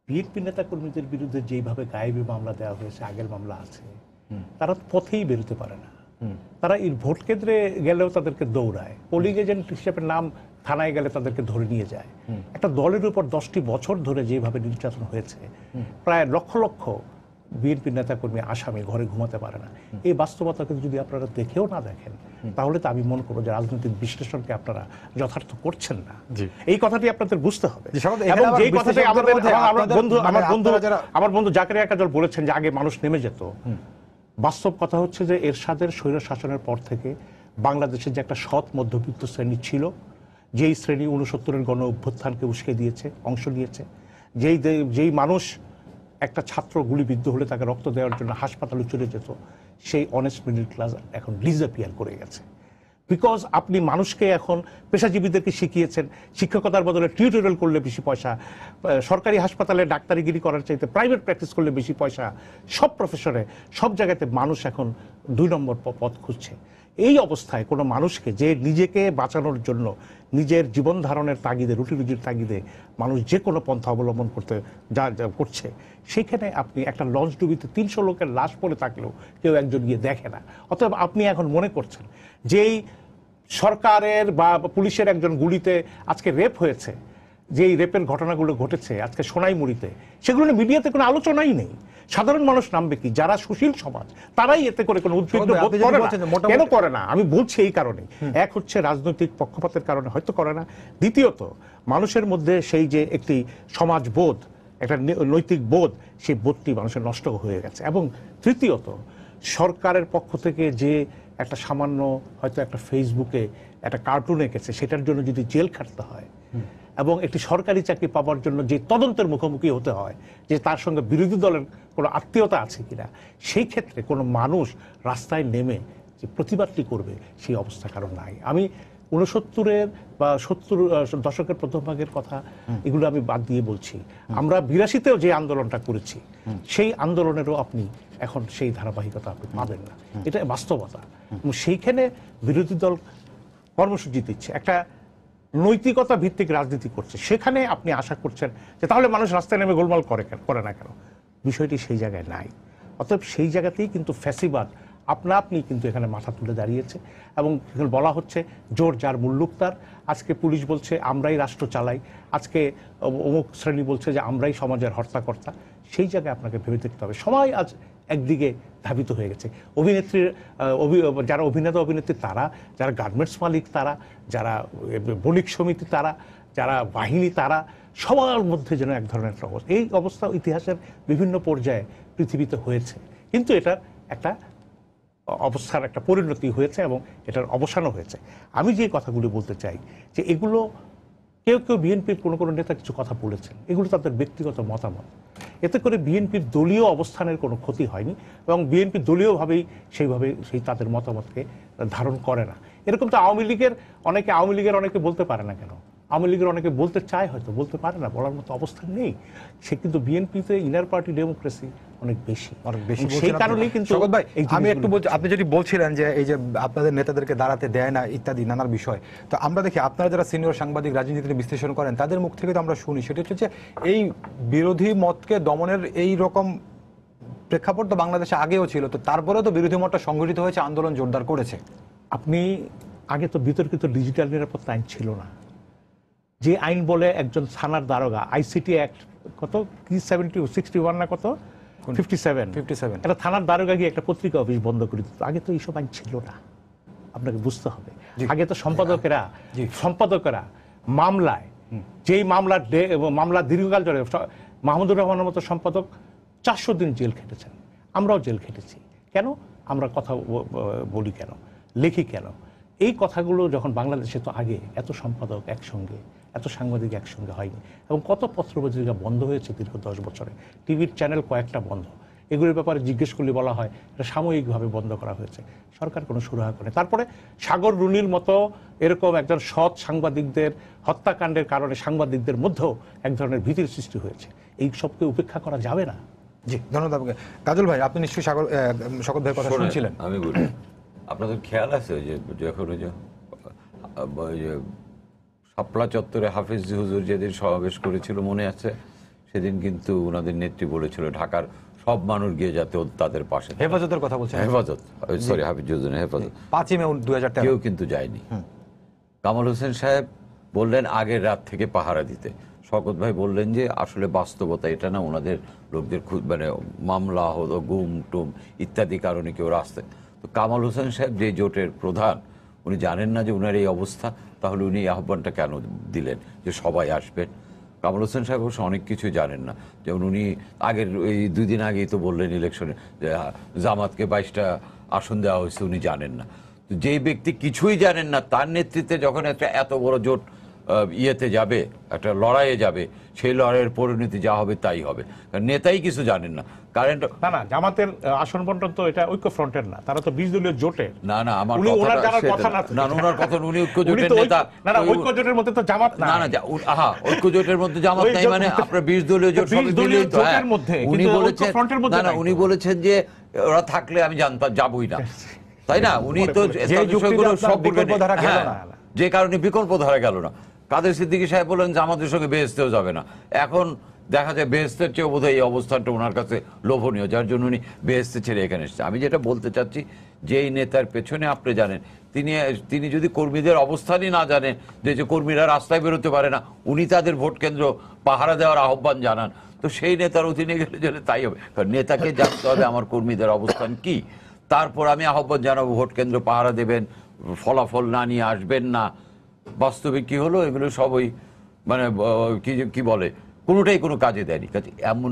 বিএনপি নেতাকর্মীদের বিরুদ্ধে যেভাবে গায়েবী মামলা দেওয়া হয়েছে, আগের মামলা আছে, তারা পথেই বেরোতে পারে না। তারা এই ভোট কেন্দ্রে গেলেও তাদেরকে দৌড়ায়, পোলিং এজেন্ট হিসেবে নাম থানায় গেলে তাদেরকে ধরে নিয়ে যায়। একটা দলের উপর 10টি বছর ধরে যেভাবে নির্যাতন হয়েছে, প্রায় লক্ষ লক্ষ বিএনপি নেতাকর্মী আসামি ঘরে ঘুমাতে পারে না। এই বাস্তবতাকে যদি আপনারা দেখেও না দেখেন, তাহলে তো আমি মনে করবো যে রাজনৈতিক বিশ্লেষণকে আপনারা যথার্থ করছেন না। এই কথাটি আপনাদের বুঝতে হবে। এবং যেই কথাটি আমার বন্ধু জাকারিয়া কাজল বলেছেন যে আগে মানুষ নেমে যেত, বাস্তব কথা হচ্ছে যে এরশাদের স্বৈর শাসনের পর থেকে বাংলাদেশের যে একটা সৎ মধ্যবিত্ত শ্রেণী ছিল, যেই শ্রেণী 69-এর গণ অভ্যুত্থানকে উস্কে দিয়েছে, অংশ নিয়েছে, যেই মানুষ একটা ছাত্র গুলিবিদ্ধ হলে তাকে রক্ত দেওয়ার জন্য হাসপাতালে চলে যেত, সেই অনেস্ট মিডল ক্লাস এখন ডিসঅ্যাপিয়ার করে গেছে। বিকজ আপনি মানুষকে এখন পেশাজীবীদেরকে শিখিয়েছেন শিক্ষকতার বদলে টিউটোরিয়াল করলে বেশি পয়সা, সরকারি হাসপাতালে ডাক্তারিগিরি করার চাইতে প্রাইভেট প্র্যাকটিস করলে বেশি পয়সা, সব প্রফেশনে সব জায়গাতে মানুষ এখন 2 নম্বর পথ খুঁজছে। এই অবস্থায় কোনো মানুষকে যে নিজেকে বাঁচানোর জন্য নিজের জীবন ধারণের তাগিদে, রুটি রুজির তাগিদে মানুষ যে কোনো পন্থা অবলম্বন যা করছে, সেখানে আপনি একটা লঞ্চ ডুবিতে 300 লোকের লাশ পড়ে থাকলেও কেউ একজন গিয়ে দেখে না। অতএব আপনি এখন মনে করছেন যেই সরকারের বা পুলিশের একজন গুলিতে আজকে রেপ হয়েছে, যেই রেপের ঘটনাগুলো ঘটেছে আজকে সোনাইমুড়িতে, সেগুলো নিয়ে মিডিয়াতে কোনো আলোচনাই নেই। সাধারণ মানুষ নামবে কি? যারা সুশীল সমাজ, তারাই এতে করে কোনো উদ্বিগ্ন বোধ করে না। কেন করে না? আমি বলছি এই কারণে, এক হচ্ছে রাজনৈতিক পক্ষপাতের কারণে হয়তো করে না, দ্বিতীয়ত মানুষের মধ্যে সেই যে একটি সমাজবোধ, একটা নৈতিক বোধ, সেই বোধটি মানুষের নষ্ট হয়ে গেছে, এবং তৃতীয়ত সরকারের পক্ষ থেকে যে একটা সামান্য হয়তো একটা ফেসবুকে একটা কার্টুন এঁকেছে, সেটার জন্য যদি জেল খাটতে হয়, এবং একটি সরকারি চাকরি পাওয়ার জন্য যে তদন্তের মুখোমুখি হতে হয় যে তার সঙ্গে বিরোধী দলের কোনো আত্মীয়তা আছে কিনা, সেই ক্ষেত্রে কোনো মানুষ রাস্তায় নেমে যে প্রতিবাদটি করবে সেই অবস্থা কারণ নাই। আমি 69-এর বা 70 দশকের প্রথম ভাগের কথা এগুলো আমি বাদ দিয়ে বলছি। আমরা 82-তেও যে আন্দোলনটা করেছি সেই আন্দোলনেরও আপনি এখন সেই ধারাবাহিকতা আপনি পাবেন না, এটা বাস্তবতা। এবং সেইখানে বিরোধী দল কর্মসূচি দিচ্ছে, একটা নৈতিকতা ভিত্তিক রাজনীতি করছে, সেখানে আপনি আশা করছেন যে তাহলে মানুষ রাস্তায় নেমে গোলমাল করে না কেন? বিষয়টি সেই জায়গায় নাই। অতএব সেই জায়গাতেই কিন্তু ফ্যাসিবাদ আপনি কিন্তু এখানে মাথা তুলে দাঁড়িয়েছে এবং এখানে বলা হচ্ছে জোর যার মুল্লুক তার। আজকে পুলিশ বলছে আমরাই রাষ্ট্র চালাই, আজকে অমুক শ্রেণী বলছে যে আমরাই সমাজের হর্তাকর্তা। সেই জায়গায় আপনাকে ভেবে দেখতে হবে। সবাই আজ একদিকে ধাবিত হয়ে গেছে। অভিনেত্রীর যারা অভিনেতা অভিনেত্রী তারা, যারা গার্মেন্টস মালিক তারা, যারা বণিক সমিতি তারা, যারা বাহিনী তারা, সবার মধ্যে যেন এক ধরনের একটা অবস্থা। এই অবস্থা ইতিহাসের বিভিন্ন পর্যায়ে পৃথিবীতে হয়েছে, কিন্তু এটার একটা অবস্থার একটা পরিণতি হয়েছে এবং এটার অবসানও হয়েছে। আমি যে কথাগুলি বলতে চাই যে এগুলো কেউ বিএনপির কোনো নেতা কিছু কথা বলেছেন, এগুলো তাদের ব্যক্তিগত মতামত। এতে করে বিএনপির দলীয় অবস্থানের কোনো ক্ষতি হয়নি এবং বিএনপি দলীয়ভাবেই সেই তাদের মতামতকে ধারণ করে না। এরকম তো আওয়ামী লীগের অনেকে বলতে পারে না কেন? আওয়ামী লীগের অনেকে বলতে চায়, হয়তো বলতে পারে না, বলার মতো অবস্থা নেই। সে কিন্তু বিএনপিতে ইনার পার্টি ডেমোক্রেসি অনেক বেশি। সেই কারণেই কিন্তু ভাই আমি একটু আপনি যেটি বলছিলেন যে এই যে আপনাদের নেতাদেরকে দাঁড়াতে দেয় না ইত্যাদি নানান বিষয়, তো আমরা দেখি আপনারা যারা সিনিয়র সাংবাদিক রাজনীতিতে বিশ্লেষণ করেন তাদের মুখ থেকে তো আমরা শুনি, সেটা হচ্ছে যে এই বিরোধী মতকে দমনের এই রকম প্রেক্ষাপট তো বাংলাদেশে আগেও ছিল, তো তারপরেও তো বিরোধী মতটা সংগঠিত হয়েছে, আন্দোলন জোরদার করেছে। আপনি আগে তো বিতর্কিত ডিজিটাল নিরাপত্তা আইন ছিল না, যে আইন বলে একজন থানার দারোগা আইসিটি অ্যাক্ট কত কি 61 না কত 57 একটা থানার দারোগা গিয়ে একটা পত্রিকা অফিস বন্ধ করে দিত। আগে তো এইসব আইন ছিল না, আপনাকে বুঝতে হবে। আগে তো সম্পাদকেরা মামলায় যেই মামলা দীর্ঘকাল ধরে মাহমুদুর রহমানের মতো সম্পাদক 400 দিন জেল খেটেছেন, আমরাও জেল খেটেছি। কেন? আমরা কথা বলি কেন, লেখি কেন? এই কথাগুলো যখন বাংলাদেশে তো আগে এত সম্পাদক একসঙ্গে, এত সাংবাদিক একসঙ্গে হয়নি এবং কত পত্রপত্রিকা বন্ধ হয়েছে দীর্ঘ 10 বছরে, টিভির চ্যানেল কয়েকটা বন্ধ। এগুলোর ব্যাপারে জিজ্ঞেস করলে বলা হয় এটা সাময়িকভাবে বন্ধ করা হয়েছে, সরকার কোনো সুরাহা করে। তারপরে সাগর রুনির মতো এরকম একজন সৎ সাংবাদিকদের হত্যাকাণ্ডের কারণে সাংবাদিকদের মধ্যেও এক ধরনের ভীতির সৃষ্টি হয়েছে। এই সবকে উপেক্ষা করা যাবে না। জি, ধন্যবাদ। কাজল ভাই, আপনি নিশ্চয়ই শকত ভাইয়ের কথা শুনছিলেন। আমি বলি, আপনাদের খেয়াল আছে যে যখন ওই যে শাপলা চত্বরে হাফিজ হুজুর যেদিন সমাবেশ করেছিল মনে আছে, সেদিন কিন্তু ওনাদের নেত্রী বলেছিল ঢাকার সব মানুষ গিয়ে যাতে তাদের পাশে। হেফাজতের কথা বলছেন? হেফাজত, সরি, হাফিজ হুজুরের হেফাজত। 5 মে 2013 কেউ কিন্তু যায়নি। কামাল হোসেন সাহেব বললেন আগের রাত থেকে পাহারা দিতে। শওকত ভাই বললেন যে আসলে বাস্তবতা এটা না, ওনাদের লোকদের মানে মামলা হতো, গুম টুম ইত্যাদি কারণে কেউ রাস্তায়। তো কামাল হোসেন সাহেব যে জোটের প্রধান, উনি জানেন না যে উনার এই অবস্থা, তাহলে উনি আহ্বানটা কেন দিলেন যে সবাই আসবেন? কামাল হোসেন সাহেব অবশ্য অনেক কিছু জানেন না। যেমন উনি আগের এই 2 দিন আগেই তো বললেন ইলেকশনে যে জামাতকে 22টা আসন দেওয়া হয়েছে, উনি জানেন না। তো যেই ব্যক্তি কিছুই জানেন না তার নেতৃত্বে যখন একটা এত বড় জোট ইয়েতে যাবে, একটা লড়াইয়ে যাবে, সেই লড়াইয়ের পরিণতি যা হবে তাই হবে, কারণ নেতাই কিছু জানেন না। কারেন্ট না জামাতের আসন বন্টন তো এটা ঐক্য ফ্রন্টের না, তারা তো 20 দলীয় জোটের। না আমার কথা না, ওনার কথা উনি ঐক্য জোটের নেতা। না ঐক্য জোটের মধ্যে তো জামাত না। ঐক্য জোটের মধ্যে জামাত নাই মানে আপনার 20 দলীয় জোট সবই দলীয় জোটের মধ্যে। উনি বলেছেন না, উনি বলেছেন যে ওরা থাকলে আমি জানতাম যাবই না, তাই না? উনি তো সব যে কারণে বিকল্প ধরা গেল না। কাদের সিদ্দিকী সাহেব বললেন জামাতের সঙ্গে বেহেশতেও যাবে না। এখন দেখা যায় বেহেশতের চেয়েও বোধহয় এই অবস্থানটা ওনার কাছে লোভনীয়, যার জন্য উনি বেহেশতে ছেড়ে এখানে এসেছে। আমি যেটা বলতে চাচ্ছি, যে এই নেতার পেছনে আপনি জানেন, তিনি যদি কর্মীদের অবস্থানই না জানেন, যে কর্মীরা রাস্তায় বেরোতে পারে না, উনি তাদের ভোট কেন্দ্র পাহারা দেওয়ার আহ্বান জানান, তো সেই নেতার অধীনে গেলে তাই হবে। কারণ নেতাকে জানতে হবে আমার কর্মীদের অবস্থান কি, তারপর আমি আহ্বান জানাবো ভোট কেন্দ্র পাহারা দেবেন, ফলাফল না নিয়ে আসবেন না। বাস্তবে কি হলো, এগুলো সবই মানে কি বলে, কোনোটাই কোনো কাজে দেয়নি। কাজে এমন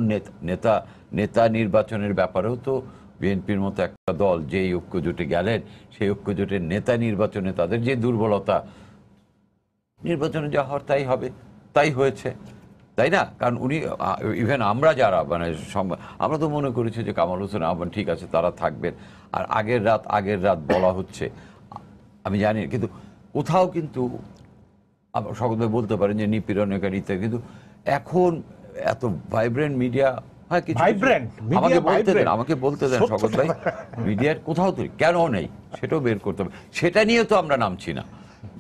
নেতা নির্বাচনের ব্যাপারেও তো বিএনপির মতো একটা দল যে ঐক্য জোটে গেলেন, সেই ঐক্য জোটের নেতা নির্বাচনে তাদের যে দুর্বলতা, নির্বাচনে যা হওয়ার তাই হবে, তাই হয়েছে, তাই না? কারণ উনি ইভেন আমরা যারা মানে আমরা তো মনে করেছি যে কামাল হোসেন আহ্বান ঠিক আছে, তারা থাকবেন। আর আগের রাত বলা হচ্ছে, আমি জানি, কিন্তু কোথাও কিন্তু সকলে বলতে পারেন যে নিপীড়নকারী ইত্যাদি, কিন্তু এখন এত ভাইব্রেন্ট মিডিয়া হয় কিছু Vibrant? আমাকে বলতে দেন শকত ভাই, মিডিয়ার কোথাও তো কেন নেই সেটাও বের করতে হবে। সেটা নিয়ে তো আমরা নামছি না,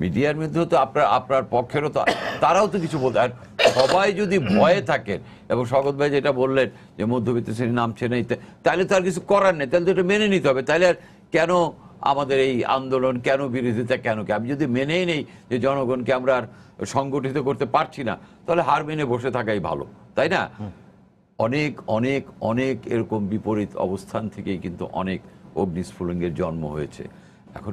মিডিয়ার মধ্যেও তো আপনার পক্ষেরও তো তারাও তো কিছু বলতে, আর সবাই যদি ভয়ে থাকেন, এবং শকত ভাই যেটা বললেন যে মধ্যবিত্ত শ্রেণী নামছে না, তাহলে তো আর কিছু করার নেই, তাহলে তো এটা মেনে নিতে হবে। তাহলে আর কেন আমাদের এই আন্দোলন, কেন বিরোধিতা, কেন কি? আমি যদি মেনেই নেই যে জনগণকে আমরা আর সংগঠিত করতে পারছি না, তাহলে হার মেনে বসে থাকাই ভালো, তাই না? অনেক অনেক অনেক এরকম বিপরীত অবস্থান থেকেই কিন্তু অনেক অগ্নিস্ফুলিঙ্গের জন্ম হয়েছে। এখন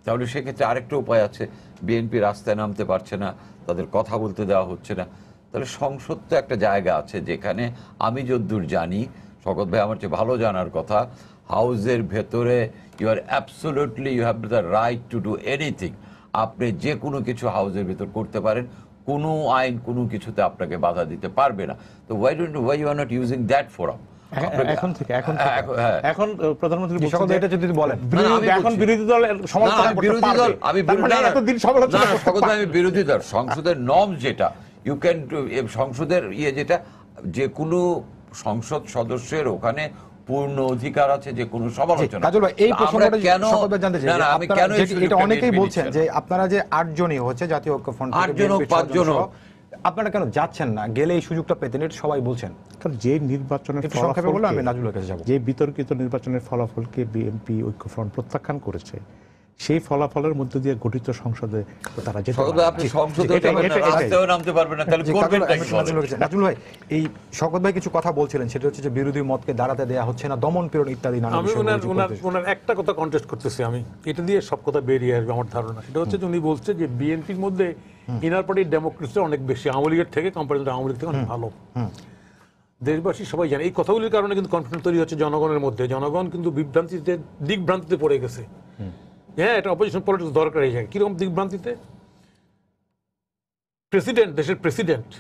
তাহলে সেক্ষেত্রে আরেকটা উপায় আছে, বিএনপি রাস্তায় নামতে পারছে না, তাদের কথা বলতে দেওয়া হচ্ছে না, তাহলে সংসদ তো একটা জায়গা আছে যেখানে আমি যদ্দূর জানি, শকত ভাই আমার চেয়ে ভালো জানার কথা, হাউসের ভেতরে you are absolutely you have the right to do anything. আপনি যে কোনো কিছু হাউসের ভেতর করতে পারেন, কোনো আইন কোনো কিছুতে আপনাকে বাধা দিতে পারবে না। তো why you are not using that forum? এখন প্রধানমন্ত্রী সকল এটা যদি বলেন, এখন বিরোধী দলের সমালোচনা করতে পারবে। আমি এতদিন সমালোচনা করতে আমি বিরোধী দল, সংসদের নর্ম যেটা ইউ ক্যান, সংসদের যেটা, যে কোনো সংসদ সদস্যের ওখানে পূর্ণ অধিকার আছে যে কোনো সমালোচনা। কাজল ভাই, এই প্রসঙ্গটা কেন জানতে চাই, আমি কেন এটা অনেকেই বলছেন যে আপনারা যে 8 জনই হচ্ছে জাতীয় ঐক্যফ্রন্ট, 8 জন 5 জন, আপনারা কেন যাচ্ছেন না? গেলে এই সুযোগটা পেতেন, এটা সবাই বলছেন। কারণ যে নির্বাচনের সংক্ষেপে বলে আমি নাজুলের কাছে যাব, যে বিতর্কিত নির্বাচনের ফলাফলকে বিএনপি ঐক্যফ্রন্ট প্রত্যাখ্যান করেছে, সেই ফলাফলের মধ্য দিয়ে গঠিত সংসদে তারা যেতে পারে। আপনি সংসদে নামতে পারবেন না, তাহলে করবেনটা কি? নাজুল ভাই, এই শকত ভাই কিছু কথা বলছিলেন, সেটা হচ্ছে যে বিরোধী মতকে দাঁড়াতে দেয়া হচ্ছে না, দমন পীড়ন ইত্যাদি নানা আমি ওনার একটা কথা কন্টেস্ট করতেছি, আমি এটা দিয়ে সব কথা বেরিয়ে আসবে আমার ধারণা। সেটা হচ্ছে যে উনি বলছে যে বিএনপির মধ্যে ইনার পার্টির ডেমোক্রেসি অনেক বেশি, আওয়ামী লীগের থেকে কম্পারিজন আওয়ামী লীগ থেকে অনেক ভালো। দেশবাসী সবাই জানে এই কথাগুলির কারণে কিন্তু কনফিডেন্স তৈরি হচ্ছে জনগণের মধ্যে। জনগণ কিন্তু দিকভ্রান্তিতে পড়ে গেছে। হ্যাঁ, এটা অপোজিশন পলিটিক্স দরকার এই জায়গায়। কিরকম দিকভ্রান্তিতে? প্রেসিডেন্ট, দেশের প্রেসিডেন্ট,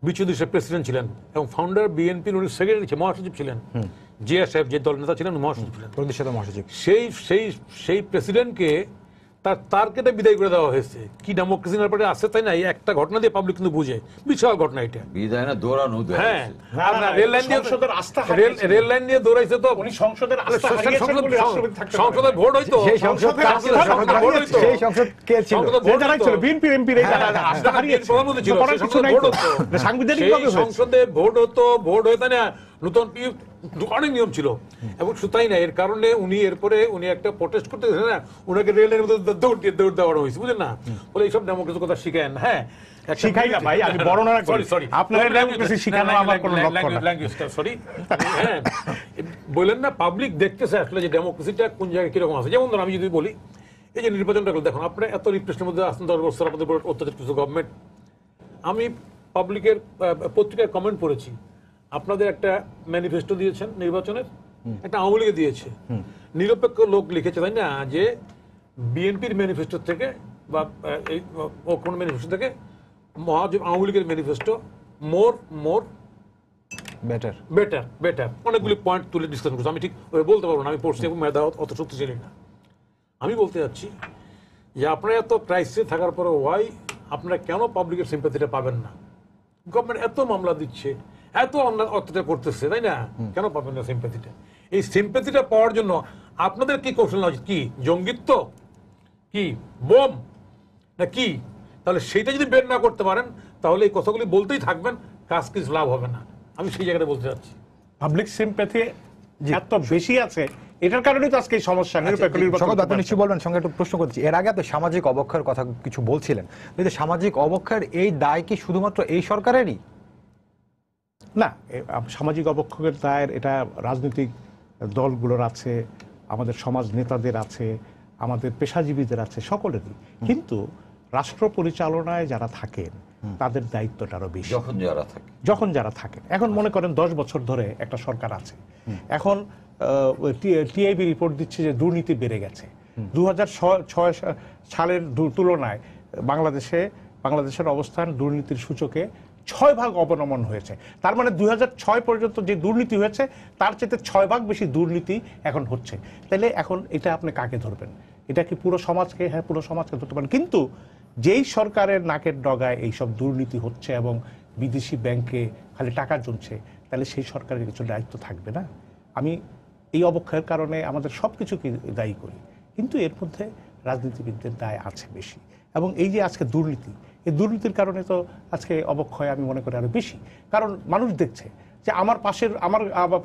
বিচ্ছু দেশের প্রেসিডেন্ট ছিলেন এবং ফাউন্ডার বিএনপির উনি সেক্রেটারি মহাসচিব ছিলেন, জিয়া সাহেব যে দল নেতা ছিলেন মহাসচিব ছিলেন, প্রতিষ্ঠাতা মহাসচিব। সেই প্রেসিডেন্টকে তার কেটে বিদায় করে দেওয়া হয়েছে। কি ডেমোক্রেসি ব্যাপারে আছে, তাই না? এই একটা ঘটনা দিয়ে পাবলিক কিন্তু বুঝে, বিশাল ঘটনা এটা। বিদায় না, দৌড়ানো। হ্যাঁ, রেল লাইন দিয়ে দৌড়াইছে তো উনি সংসদের সংসদে ভোট হইতো, সেই সংসদ কে ছিল? বিএনপি এমপি সংসদে ভোট হতো, ভোট হইতো না, নতুন অনেক নিয়ম ছিল। এবং তাই না, এর কারণে উনি এরপরে উনি একটা প্রোটেস্ট করতে গেছেন না, উনাকে রেলের মধ্যে দৌড় দেওয়া হয়েছে, বুঝলেন না? বলে এইসব ডেমোক্রেসির কথা শিখেন। হ্যাঁ, শিখাই না ভাই, আমি বর্ণনা করি, আপনাদের ডেমোক্রেসি শিখানো আমার কোনো লক্ষ্য না। সরি, হ্যাঁ, বললেন না পাবলিক দেখতেছে আসলে যে ডেমোক্রেসিটা কোন জায়গায় কিরকম আছে। যেমন ধরুন আমি যদি বলি, এই যে নির্বাচনটা দেখুন, আপনার এত রিপ্রেশনের মধ্যে আসছেন 10 বছর, আপনাদের উপর অত্যাচার কিছু গভর্নমেন্ট। আমি পাবলিকের পত্রিকায় কমেন্ট পড়েছি, আপনাদের একটা ম্যানিফেস্টো দিয়েছেন নির্বাচনের, একটা আওয়ামী লীগে দিয়েছে, নিরপেক্ষ লোক লিখেছে, তাই না, যে বিএনপির ম্যানিফেস্টো থেকে বা কোন ম্যানিফেস্টো থেকে আওয়ামী লীগের ম্যানিফেস্টো মোর বেটার অনেকগুলি পয়েন্ট তুলে ডিসকাশন করছে। আমি ঠিক বলতে পারবো না, আমি পড়ছি এবং মেধা অত শক্তিশালী না। আমি বলতে যাচ্ছি যে আপনারা এত ক্রাইসিসে থাকার পরে ওয়াই আপনারা কেন পাবলিকের সিম্প্যাথিটা পাবেন না? গভর্নমেন্ট এত মামলা দিচ্ছে, এত অত্যাচার করতেছে, তাই না, কেন পাবেন না সিম্প্যাথিটা? এই সিম্প্যাথিটা পাওয়ার জন্য আপনাদের কি কৌশল নেওয়া উচিত? কি জঙ্গিত্ব, কি বোম, না কি? তাহলে সেইটা যদি বের না করতে পারেন, তাহলে এই কথাগুলি বলতেই থাকবেন, কাজ কিছু লাভ হবে না। আমি সেই জায়গাটা বলতে চাচ্ছি। পাবলিক সিম্প্যাথি এত বেশি আছে, এটার কারণেই তো আজকে এই সমস্যা। আপনি নিশ্চয়ই বলবেন, সঙ্গে একটু প্রশ্ন করছি, এর আগে আপনি সামাজিক অবক্ষয়ের কথা কিছু বলছিলেন, কিন্তু সামাজিক অবক্ষয়ের এই দায় কি শুধুমাত্র এই সরকারেরই? না, সামাজিক অবক্ষয়ের দায়ের এটা রাজনৈতিক দলগুলোর আছে, আমাদের সমাজ নেতাদের আছে, আমাদের পেশাজীবীদের আছে, সকলেরই। কিন্তু রাষ্ট্র পরিচালনায় যারা থাকেন তাদের দায়িত্বটা আরো বেশি, যখন যারা থাকেন। এখন মনে করেন 10 বছর ধরে একটা সরকার আছে, এখন টিআইবি রিপোর্ট দিচ্ছে যে দুর্নীতি বেড়ে গেছে। 2006 সালের তুলনায় বাংলাদেশের অবস্থান দুর্নীতির সূচকে 6 ভাগ অবনমন হয়েছে। তার মানে 2006 পর্যন্ত যে দুর্নীতি হয়েছে তার চেয়ে 6 ভাগ বেশি দুর্নীতি এখন হচ্ছে। তাহলে এখন এটা আপনি কাকে ধরবেন? এটা কি পুরো সমাজকে? হ্যাঁ, পুরো সমাজকে ধরতে পারেন। কিন্তু যেই সরকারের নাকের ডগায় এইসব দুর্নীতি হচ্ছে এবং বিদেশি ব্যাংকে খালি টাকা জমছে, তাহলে সেই সরকারের কিছু দায়িত্ব থাকবে না? আমি এই অবক্ষয়ের কারণে আমাদের সব কিছুকে দায়ী করি, কিন্তু এর মধ্যে রাজনীতিবিদদের দায় আছে বেশি। এবং এই যে আজকে দুর্নীতি, এই দুর্নীতির কারণে তো আজকে অবক্ষয় আমি মনে করি আরো বেশি। কারণ মানুষ দেখছে যে আমার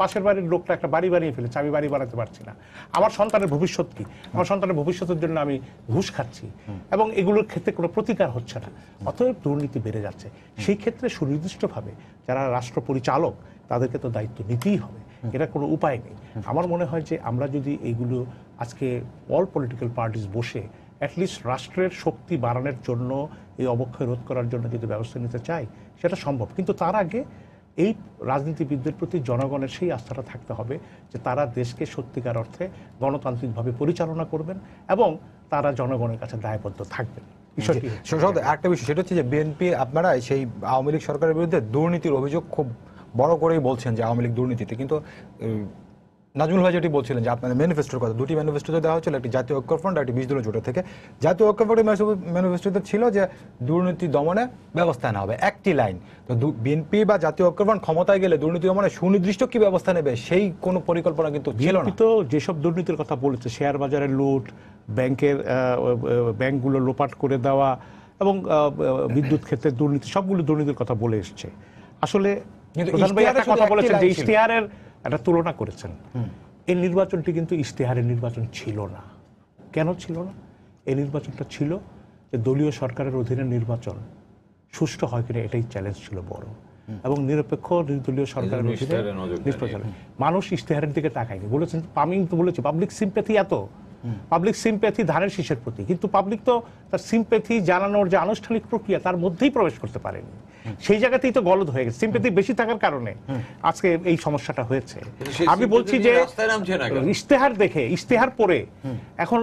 পাশের বাড়ির লোকটা একটা বাড়ি বানিয়ে ফেলেছে, আমি বাড়ি বানাতে পারছি না। আমার সন্তানের ভবিষ্যৎ কি? আমার সন্তানের ভবিষ্যতের জন্য আমি ঘুষ খাচ্ছি এবং এগুলোর ক্ষেত্রে কোনো প্রতিকার হচ্ছে না। অতএব দুর্নীতি বেড়ে যাচ্ছে। সেই ক্ষেত্রে সুনির্দিষ্টভাবে যারা রাষ্ট্র পরিচালক তাদেরকে তো দায়িত্ব নিতেই হবে, এটা কোনো উপায় নেই। আমার মনে হয় যে আমরা যদি এইগুলো আজকে অল পলিটিক্যাল পার্টিস বসে অ্যাটলিস্ট রাষ্ট্রের শক্তি বাড়ানোর জন্য, এই অবক্ষয় রোধ করার জন্য যদি ব্যবস্থা নিতে চাই, সেটা সম্ভব। কিন্তু তার আগে এই রাজনীতিবিদদের প্রতি জনগণের সেই আস্থাটা থাকতে হবে যে তারা দেশকে সত্যিকার অর্থে গণতান্ত্রিকভাবে পরিচালনা করবেন এবং তারা জনগণের কাছে দায়বদ্ধ থাকবেন। একটা বিষয় সেটা হচ্ছে যে বিএনপি আপনারা সেই আওয়ামী লীগ সরকারের বিরুদ্ধে দুর্নীতির অভিযোগ খুব বড় করেই বলছেন যে আওয়ামী লীগ দুর্নীতিতে, কিন্তু নাজমুল ভাই যেটি বলছিলেন যে আপনাদের ম্যানিফেস্টোর কথা, দুটি ম্যানিফেস্টোতে দেওয়া হচ্ছিল, একটি জাতীয় ঐক্যফ্রন্ট আর একটি 20 দলীয় জোটের থেকে। জাতীয় ঐক্যফ্রন্টের ম্যানিফেস্টোতে ছিল যে দুর্নীতি দমনে ব্যবস্থা নেওয়া হবে, একটি লাইন। তো বিএনপি বা জাতীয় ঐক্যফ্রন্ট ক্ষমতায় গেলে দুর্নীতি দমনে সুনির্দিষ্ট কি ব্যবস্থা নেবে সেই কোনো পরিকল্পনা কিন্তু ছিল না। তো যেসব দুর্নীতির কথা বলেছে, শেয়ার বাজারের লুট, ব্যাংকগুলো লোপাট করে দেওয়া এবং বিদ্যুৎ ক্ষেত্রে দুর্নীতি, সবগুলো দুর্নীতির কথা বলে এসছে। আসলে প্রধান ভাই একটা কথা বলেছেন যে ইশতেহারের একটা তুলনা করেছেন। এই নির্বাচনটি কিন্তু ইশতেহারের নির্বাচন ছিল না। কেন ছিল না? এই নির্বাচনটা ছিল যে দলীয় সরকারের অধীনে নির্বাচন সুষ্ঠু হয় কিনা, এটাই চ্যালেঞ্জ ছিল বড়। এবং নিরপেক্ষ নির্দলীয় সরকারের অধীনে নির্বাচন, মানুষ ইশতেহারের দিকে তাকায়নি। বলেছেন, আমি তো বলেছি পাবলিক সিম্প্যাথি, এত পাবলিক সিম্প্যাথি ধানের শীষের প্রতি, কিন্তু পাবলিক তো তার সিম্প্যাথি জানানোর যে আনুষ্ঠানিক প্রক্রিয়া তার মধ্যেই প্রবেশ করতে পারেনি। সেই জায়গাতেই তো গলদ হয়ে গেছে। সিম্প্যাথি বেশি থাকার কারণে আজকে এই সমস্যাটা হয়েছে। আমি বলছি যে ইশতেহার দেখে, ইশতেহার পরে এখন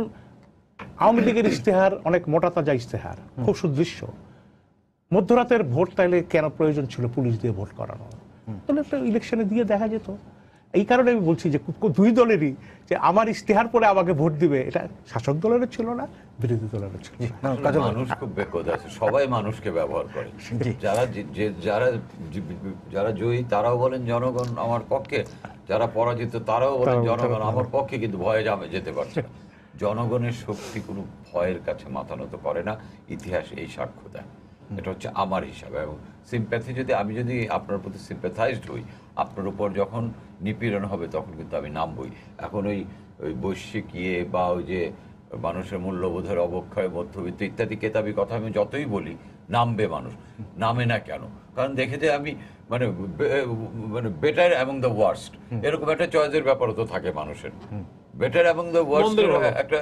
আওয়ামী লীগের ইশতেহার অনেক মোটা তাজা ইশতেহার, খুব সুদৃশ্য। মধ্যরাতের ভোট তাইলে কেন প্রয়োজন ছিল পুলিশ দিয়ে ভোট করানো? তাহলে একটা ইলেকশনে দিয়ে দেখা যেত। এই কারণে আমি বলছি যে দুই দলেরই যে আমার ইশতেহার পরে আমাকে ভোট দিবে, এটা শাসক দলেরও ছিল না, বিরোধী দলেরও ছিল না। মানুষ খুব বেকত আছে, সবাই মানুষকে ব্যবহার করে। যারা জয়ী তারাও বলেন জনগণ আমার পক্ষে, যারা পরাজিত তারাও বলেন জনগণ আমার পক্ষে, কিন্তু ভয়ে যেতে পারছে না। জনগণের শক্তি কোনো ভয়ের কাছে মাথা নত করে না, ইতিহাস এই সাক্ষ্য দেয়। এটা হচ্ছে আমার হিসাবে। এবং সিম্প্যাথি, আমি যদি আপনার প্রতি সিম্প্যাথাইজড হই, আপনার উপর যখন নিপীড়ন হবে তখন কিন্তু আমি নামবই। এখন ওই বৈশ্বিক বা ওই যে মানুষের মূল্যবোধের অবক্ষয়, মধ্যবিত্ত ইত্যাদি কেতাবি কথা আমি যতই বলি, নামবে মানুষ। নামে না কেন? কারণ দেখেছে আমি মানে বেটার এবং দ্য ওয়ার্স্ট, এরকম একটা চয়েসের ব্যাপারও তো থাকে মানুষের। বেটার এবং দ্য ওয়ার্স্ট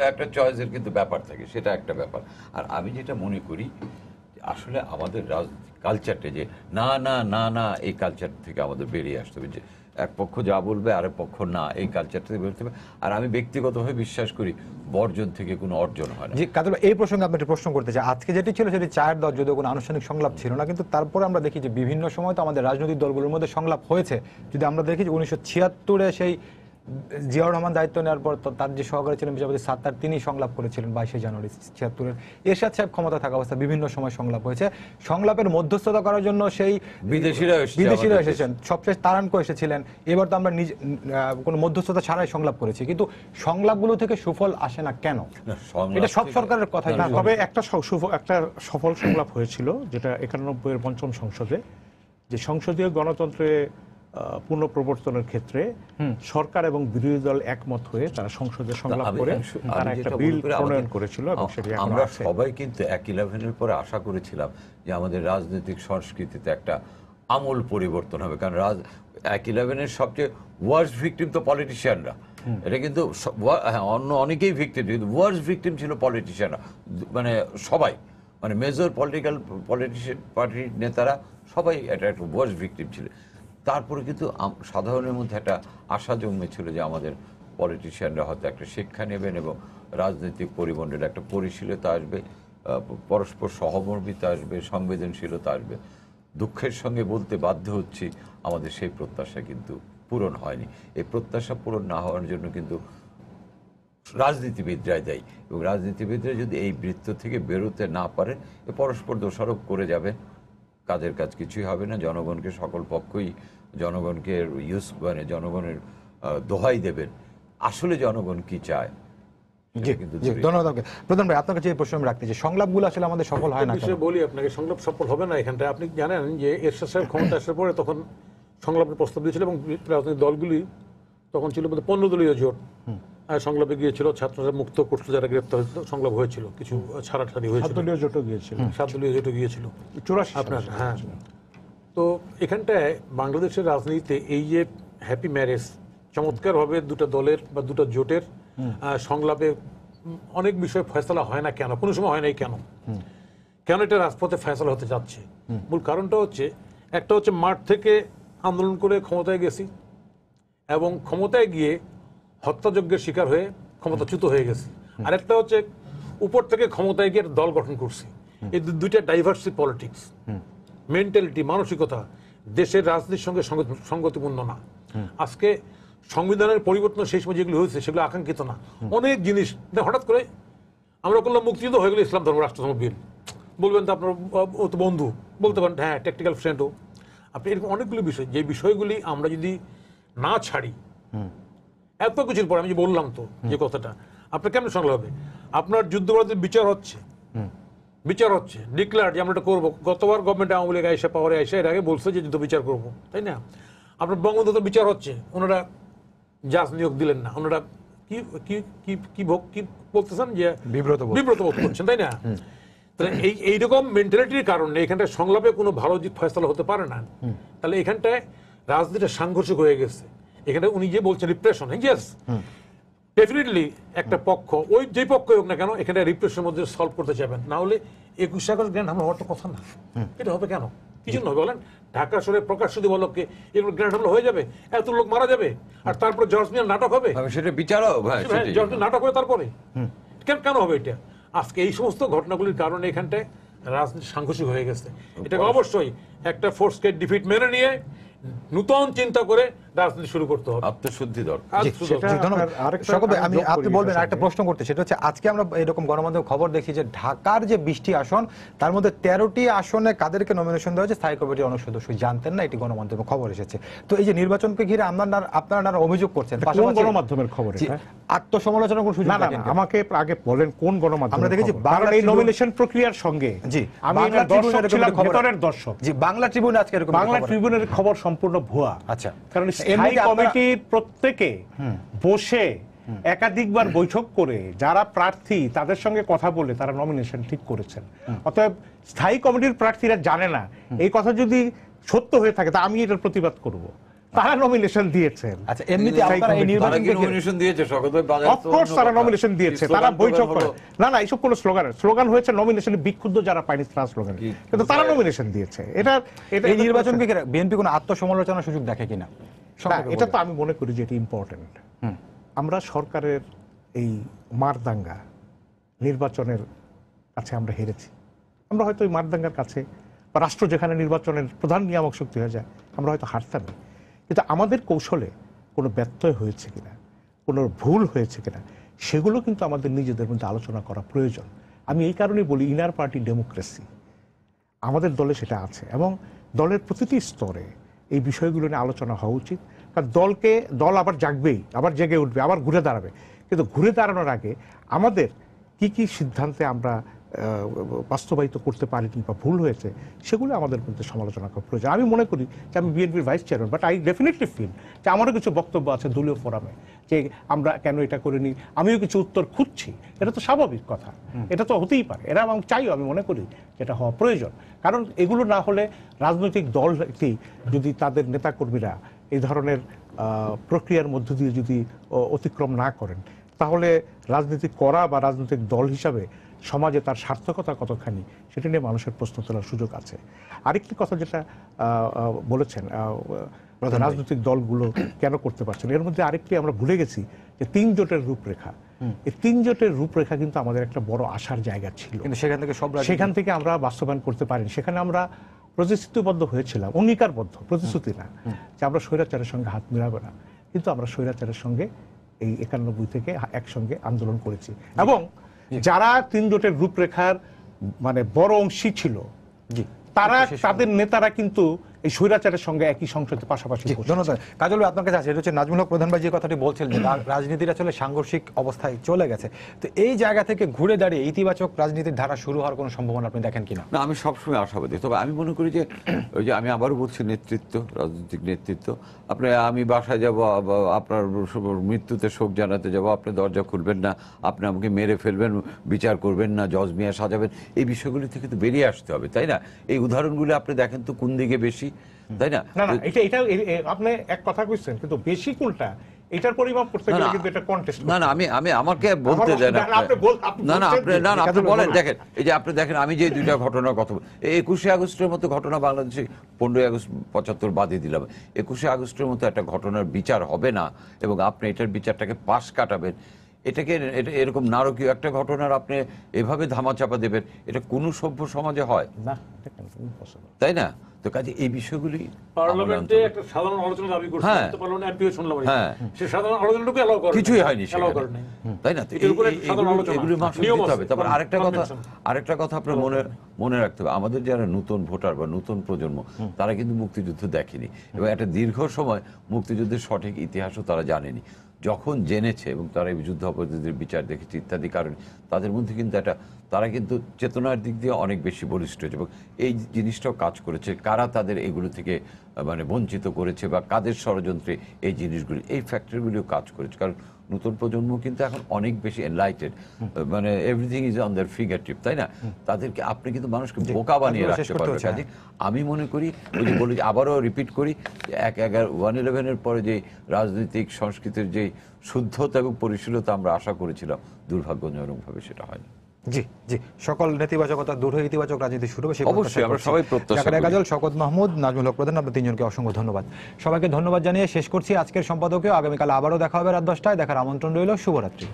একটা চয়েসের কিন্তু ব্যাপার থাকে, সেটা একটা ব্যাপার। আর আমি যেটা মনে করি আসলে আমাদের রাজনীতি কালচারটা যে না না না না, এই কালচার থেকে আমাদের বেরিয়ে আসতে হবে। যে এক পক্ষ যা বলবে আরেক পক্ষ না, এই কালচার থেকে বেরোতে হবে। আর আমি ব্যক্তিগতভাবে বিশ্বাস করি বর্জন থেকে কোনো অর্জন হয় না। জি কাদুল, এই প্রসঙ্গে আপনি একটা প্রশ্ন করতে চাই। আজকে যেটি ছিল সেটি চায়ের দল, যদিও কোনো আনুষ্ঠানিক সংলাপ ছিল না, কিন্তু তারপরে আমরা দেখি যে বিভিন্ন সময় তো আমাদের রাজনৈতিক দলগুলোর মধ্যে সংলাপ হয়েছে। যদি আমরা দেখি যে 1976-এ সেই জিয়াউর রহমান দায়িত্ব নেওয়ার পর তার যে সহকারী ছিলেন বিচারপতি সাত্তার, তিনি সংলাপ করেছিলেন 22শে জানুয়ারি 76-এর। এরশাদ সাহেব ক্ষমতা থাকা অবস্থা বিভিন্ন সময় সংলাপ হয়েছে। সংলাপের মধ্যস্থতা করার জন্য সেই বিদেশিরা এসেছেন, সবশেষ তারানকো এসেছিলেন। এবার তো আমরা কোনো মধ্যস্থতা ছাড়াই সংলাপ করেছি, কিন্তু সংলাপগুলো থেকে সুফল আসে না কেন? এটা সব সরকারের কথাই না। তবে একটা সফল সংলাপ হয়েছিল, যেটা 91-এর পঞ্চম সংসদে, যে সংসদীয় গণতন্ত্রে পুনঃপ্রবর্তনের ক্ষেত্রে সরকার এবং বিরোধী দল একমত হয়ে তারা সংসদে সংলাপ করে তারা একটা বিল প্রণয়ন করেছিল। এবং সেটি আমরা সবাই কিন্তু 1/11-এর পরে আশা করেছিলাম যে আমাদের রাজনৈতিক সংস্কৃতিতে একটা আমূল পরিবর্তন হবে। কারণ 1/11-এর সবচেয়ে ওয়ার্স্ট ভিকটিম তো পলিটিশিয়ানরা। এটা কিন্তু অন্য অনেকেই ভিকটিম, কিন্তু ওয়ার্স্ট ভিকটিম ছিল পলিটিশিয়ানরা। মানে সবাই, মানে মেজর পলিটিশিয়ান পার্টির নেতারা সবাই এটা একটা ওয়ার্স্ট ভিকটিম ছিল। তারপরে কিন্তু সাধারণের মধ্যে একটা আশা জন্মেছিল যে আমাদের পলিটিশিয়ানরা হয়তো একটা শিক্ষা নেবেন এবং রাজনৈতিক পরিমণ্ডলে একটা পরিশীলতা আসবে, পরস্পর সহমর্মিতা আসবে, সংবেদনশীলতা আসবে। দুঃখের সঙ্গে বলতে বাধ্য হচ্ছি আমাদের সেই প্রত্যাশা কিন্তু পূরণ হয়নি। এই প্রত্যাশা পূরণ না হওয়ার জন্য কিন্তু রাজনীতিবিদরাই দেয়, এবং রাজনীতিবিদরা যদি এই বৃত্ত থেকে বেরোতে না পারে পরস্পর দোষারোপ করে যাবে, কাজের কাজ কিছুই হবে না। জনগণকে সকল পক্ষই জনগণকে মানে জনগণের দোহাই দেবেন। আসলে জনগণ কি চায় কিন্তু ধন্যবাদ আপনাকে। প্রধান ভাই, আপনার কাছে এই প্রশ্ন আমি রাখতে চাই, সংলাপগুলো আসলে আমাদের সফল হয় না কেন? বলি আপনাকে, সংলাপ সফল হবে না এখানটা। আপনি জানেন যে এরশাদ সাহেব ক্ষমতা আসার পরে তখন সংলাপের প্রস্তাব দিয়েছিল, এবং রাজনৈতিক দলগুলি তখন ছিল 15 দলীয় জোট, সংলাপে গিয়েছিল, ছাত্ররা মুক্ত করছিল যারা গ্রেপ্তার হয়েছিল, সংলাপ হয়েছিল, কিছু ছাড়াছাড়ি হয়েছিল, 7 দলীয় জোটও গিয়েছিল, 7 দলীয় জোটে গিয়েছিল 84 আপনার। হ্যাঁ, তো এখানটায় বাংলাদেশের রাজনীতিতে এই যে হ্যাপি ম্যারেজ, চমৎকারভাবে দুটো দলের বা দুটো জোটের সংলাপে অনেক বিষয় ফয়সালা হয় না কেন, কোনো সময় হয় নাই কেন, কেন এটা রাজপথে ফয়সালা হতে যাচ্ছে? মূল কারণটা হচ্ছে, একটা হচ্ছে মাঠ থেকে আন্দোলন করে ক্ষমতায় গেছি, এবং ক্ষমতায় গিয়ে হত্যাযজ্ঞের শিকার হয়ে ক্ষমতাচ্যুত হয়ে গেছি। আরেকটা হচ্ছে উপর থেকে ক্ষমতায় গিয়ে দল গঠন করছি। এই দুইটা ডাইভার্সিটি পলিটিক্স, মেন্টালিটি, মানসিকতা দেশের রাজনীতির সঙ্গে সঙ্গতিপূর্ণ না। আজকে সংবিধানের পরিবর্তন সেই সময় যেগুলো হয়েছে সেগুলো আকাঙ্ক্ষিত না। অনেক জিনিস হঠাৎ করে আমরা করলাম মুক্তিযুদ্ধ, হয়ে গেল ইসলাম ধর্ম রাষ্ট্রধর্ম বিল, বলবেন তো আপনার ও তো বন্ধু, বলতে পারেন হ্যাঁ টেকনিক্যাল ফ্রেন্ডও। আপনি এরকম অনেকগুলো বিষয়, যে বিষয়গুলি আমরা যদি না ছাড়ি, এত কিছুর পর আমি যে বললাম তো যে কথাটা, আপনার কেমন সংলাপ হবে? আপনার যুদ্ধাপরাধীর বিচার হচ্ছে, ডিক্লেয়ার যে আমরা এটা করবো। গতবার গভর্নমেন্ট আওয়ামী লীগ আইসা পাওয়ারে আইসা এর আগে বলছে যে যুদ্ধ বিচার করবো, তাই না? আপনার বঙ্গবন্ধুর বিচার হচ্ছে, ওনারা জাজ নিয়োগ দিলেন না, ওনারা কি কি কি কি বলতেছেন যে বিব্রত বোধ করছেন, তাই না? তাহলে এইরকম মেন্টালিটির কারণে এখানটায় সংলাপে কোনো ভালো দিক ফয়সালা হতে পারে না। তাহলে এখানটায় রাজনীতিটা সাংঘর্ষিক হয়ে গেছে। এখানে উনি যে বলছেন রিপ্রেশন, ইয়েস ডেফিনেটলি একটা পক্ষ, ওই যে পক্ষ হোক না কেন, এখানে রিপ্রেশনের মধ্যে সলভ করতে চাবেন। না হলে 21 আগস্ট গ্র্যান্ড হামলা হওয়ার তো কথা না। এটা হবে কেন? কি জন্য হবে বলেন? ঢাকা শহরে প্রকাশ্য দিবলককে এরকম গ্র্যান্ড হামলা হয়ে যাবে, এত লোক মারা যাবে, আর তারপর জর্জ মিয়ার নাটক হবে, সেটা বিচারও জর্জ মিয়ার নাটক হবে তারপরে। কেন হবে এটা? আজকে এই সমস্ত ঘটনাগুলির কারণে এখানটায় রাজনীতি সাংঘর্ষিক হয়ে গেছে। এটাকে অবশ্যই একটা ফোর্সকে ডিফিট মেনে নিয়ে নতুন চিন্তা করে রাজনীতি শুরু করতে হবে, আত্মশুদ্ধি দরকার। আপনি বলবেন, একটা প্রশ্ন করতে, সেটা হচ্ছে আজকে আমরা এরকম গণমাধ্যমে খবর দেখি যে ঢাকার যে 20টি আসন, তার মধ্যে 13টি আসনে কাদেরকে নমিনেশন দেওয়া হয়েছে স্থায়ী কমিটির অনেক সদস্য জানতেন না, এটি গণমাধ্যমে খবর এসেছে। তো এই যে নির্বাচনকে ঘিরে আপনারা অভিযোগ করছেন, গণমাধ্যমের খবর আত্মসমালোচনার কোনো সুযোগ দেখেন? আমাকে আগে বলেন কোন গণমাধ্যম? আমরা দেখেছি এই নমিনেশন প্রক্রিয়ার সঙ্গে, আমি ভেতরের দর্শক, বাংলা ট্রিবিউন আজকে এরকম, বাংলা ট্রিবিউনের খবর সম্পূর্ণ ভুয়া। আচ্ছা, কারণ স্থায়ী কমিটির প্রত্যেকে বসে একাধিকবার বৈঠক করে যারা প্রার্থী তাদের সঙ্গে কথা বলে তারা নমিনেশন ঠিক করেছেন। অতএব স্থায়ী কমিটির প্রার্থীরা জানে না, এই কথা যদি সত্য হয়ে থাকে তা আমি এটার প্রতিবাদ করব। তারা নমিনেশন দিয়েছেন। আচ্ছা, এমনিতে আপনারা এই নমিনেশন দিয়েছে অফকোর্স তারা নমিনেশন দিয়েছে, তারা বৈঠক করে না এইসব কোনো স্লোগান হয়েছে নমিনেশনে বিক্ষুব্ধ যারা পায়নি তারা স্লোগান, কিন্তু তারা নমিনেশন দিয়েছে। এটা এই নির্বাচনকে বিএনপি কোনো আত্মসমালোচনার সুযোগ দেখে কিনা? এটা তো আমি মনে করি যে এটা ইম্পর্টেন্ট। আমরা সরকারের এই মারদাঙ্গা নির্বাচনের কাছে আমরা হেরেছি। আমরা হয়তো এই মারদাঙ্গার কাছে, বা রাষ্ট্র যেখানে নির্বাচনের প্রধান নিয়ামক শক্তি হয়ে যায়, আমরা হয়তো হারতামই, কিন্তু আমাদের কৌশলে কোনো ব্যত্যয় হয়েছে কিনা, কোনো ভুল হয়েছে কিনা, সেগুলো কিন্তু আমাদের নিজেদের মধ্যে আলোচনা করা প্রয়োজন। আমি এই কারণেই বলি ইনার পার্টি ডেমোক্রেসি আমাদের দলে সেটা আছে, এবং দলের প্রতিটি স্তরে এই বিষয়গুলো নিয়ে আলোচনা হওয়া উচিত। কারণ দল আবার জাগবেই, আবার জেগে উঠবে, আবার ঘুরে দাঁড়াবে, কিন্তু ঘুরে দাঁড়ানোর আগে আমাদের কি কি সিদ্ধান্তে আমরা বাস্তবায়িত করতে পারিনি বা ভুল হয়েছে সেগুলো আমাদের মধ্যে সমালোচনা করা প্রয়োজন। আমি মনে করি যে আমি বিএনপির vice chairman, but I definitely feel যে আমারও কিছু বক্তব্য আছে দলীয় ফোরামে যে আমরা কেন এটা করিনি, আমিও কিছু উত্তর খুঁজছি। এটা তো স্বাভাবিক কথা, এটা তো হতেই পারে, এরা আমি চাইও, আমি মনে করি যেটা হওয়া প্রয়োজন। কারণ এগুলো না হলে রাজনৈতিক দলটি যদি তাদের নেতাকর্মীরা এই ধরনের প্রক্রিয়ার মধ্য দিয়ে যদি অতিক্রম না করেন, তাহলে রাজনীতি করা বা রাজনৈতিক দল হিসাবে সমাজে তার সার্থকতা কতখানি সেটা নিয়ে মানুষের প্রশ্ন তোলার সুযোগ আছে। আরেকটি কথা যেটা বলেছেন রাজনৈতিক দলগুলো কেন করতে পারছেন, এর মধ্যে আরেকটি আমরা ভুলে গেছি যে 3 জোটের রূপরেখা। এই 3 জোটের রূপরেখা কিন্তু আমাদের একটা বড় আশার জায়গা ছিল, কিন্তু সেখান থেকে আমরা বাস্তবায়ন করতে পারিনি। সেখানে আমরা প্রতিশ্রুতিবদ্ধ হয়েছিলাম, অঙ্গীকারবদ্ধ, প্রতিশ্রুতি না যে আমরা স্বৈরাচারের সঙ্গে হাত মিলাবো না, কিন্তু আমরা স্বৈরাচারের সঙ্গে এই 91 থেকে একসঙ্গে আন্দোলন করেছি এবং যারা 3 জোটের রূপরেখার মানে বড় অংশী ছিল জি তারা তাদের নেতারা কিন্তু এই স্বৈরাচারের সঙ্গে একই সংসদে পাশাপাশি জি, ধন্যবাদ কাজল ভাই, আপনার কাছে আছে এটা হচ্ছে নাজমুল হক প্রধান ভাই যে কথাটি বলছিলেন যে রাজনীতির আসলে সাংঘর্ষিক অবস্থায় চলে গেছে, তো এই জায়গা থেকে ঘুরে দাঁড়িয়ে ইতিবাচক রাজনীতির ধারা শুরু হওয়ার কোনো সম্ভাবনা আপনি দেখেন কিনা? না, আমি সবসময় আশাবাদী, তবে আমি মনে করি যে ওই যে আমি আবারও বলছি নেতৃত্ব, রাজনৈতিক নেতৃত্ব, আপনি আমি বাসায় যাব, আপনার মৃত্যুতে শোক জানাতে যাব, আপনি দরজা খুলবেন না, আপনি আমাকে মেরে ফেলবেন, বিচার করবেন না, জজ মিয়া সাজাবেন, এই বিষয়গুলি থেকে তো বেরিয়ে আসতে হবে, তাই না? এই উদাহরণগুলো আপনি দেখেন তো কোন দিকে বেশি, তাই না? না না এটা এটা আপনি এক কথা কইছেন কিন্তু বেশি কোনটা এটার পরিমাপ করতে গেলে কিন্তু এটা কন্টেস্ট না না আমি আমাকে বলতে দেন না না আপনি না না আপনি বলেন। দেখেন এই যে আপনি দেখেন আমি যে দুইটা ঘটনার কথা 21শে আগস্টের মতো ঘটনা বাংলাদেশে 15ই আগস্ট 75 বাদই দিলাম, 21শে আগস্টের মতো একটা ঘটনার বিচার হবে না এবং আপনি এটার বিচারটাকে পাশ কাটাবেন, এটাকে এরকম নারকীয় একটা ঘটনার আপনি এভাবে ধামাচাপা দেবেন, এটা কোনো সভ্য সমাজে হয় না, তাই না? তো কাজে এই বিষয়গুলি পার্লামেন্টে একটা সাধারণ আলোচনা দাবি করছে, হ্যাঁ। তো পার্লামেন্ট এমপিও শুনলাম হ্যাঁ। সে সাধারণ আলোচনাটুকু এলাও করে কিছুই হয়নি এলাও সেখানে, করে নাই। তাই না? তো এটার উপরে একটা সাধারণ আলোচনা, এগুলি মাথায় নিয়ম দিতে আছে, হবে। তারপর convention। আরেকটা কথা আপনার মনে রাখতে হবে, আমাদের যারা নতুন ভোটার বা নতুন প্রজন্ম তারা কিন্তু মুক্তিযুদ্ধ দেখেনি এবং একটা দীর্ঘ সময় মুক্তিযুদ্ধের সঠিক ইতিহাসও তারা জানেনি। যখন জেনেছে এবং তারা এই যুদ্ধ অপরাধীদের বিচার দেখেছে ইত্যাদি কারণে তাদের মধ্যে কিন্তু তারা কিন্তু চেতনার দিক দিয়ে অনেক বেশি বলিষ্ঠ হয়েছে এবং এই জিনিসটাও কাজ করেছে, কারা তাদের এগুলো থেকে মানে বঞ্চিত করেছে বা কাদের ষড়যন্ত্রে এই জিনিসগুলি, এই ফ্যাক্টরগুলিও কাজ করেছে। কারণ নতুন প্রজন্ম কিন্তু এখন অনেক বেশি এনলাইটেড, মানে everything is on their finger tip, তাই না? তাদেরকে আপনি কিন্তু মানুষকে বোকা বানিয়ে রাখতে পারবেন। কাজে আমি মনে করি ওই যে বলি, আবারও রিপিট করি, 1/11 পরে যে রাজনৈতিক সংস্কৃতির যে শুদ্ধতা এবং পরিশীলতা আমরা আশা করেছিলাম, দুর্ভাগ্যজনকভাবে সেটা হয়নি। জি জি, সকল নেতিবাচকতা দূর হয়ে ইতিবাচক রাজনীতি শুরু হবে, অবশ্যই আমরা সবাই প্রত্যাশা করি। কাজল, শওকত মাহমুদ, নাজমুল হক প্রধান, আপনাদের তিনজনকে অসংখ্য ধন্যবাদ। সবাইকে ধন্যবাদ জানিয়ে শেষ করছি আজকের সম্পাদকীয়। আগামীকাল আবারও দেখা হবে রাত 10টায়, দেখার আমন্ত্রণ রইল। শুভরাত্রি।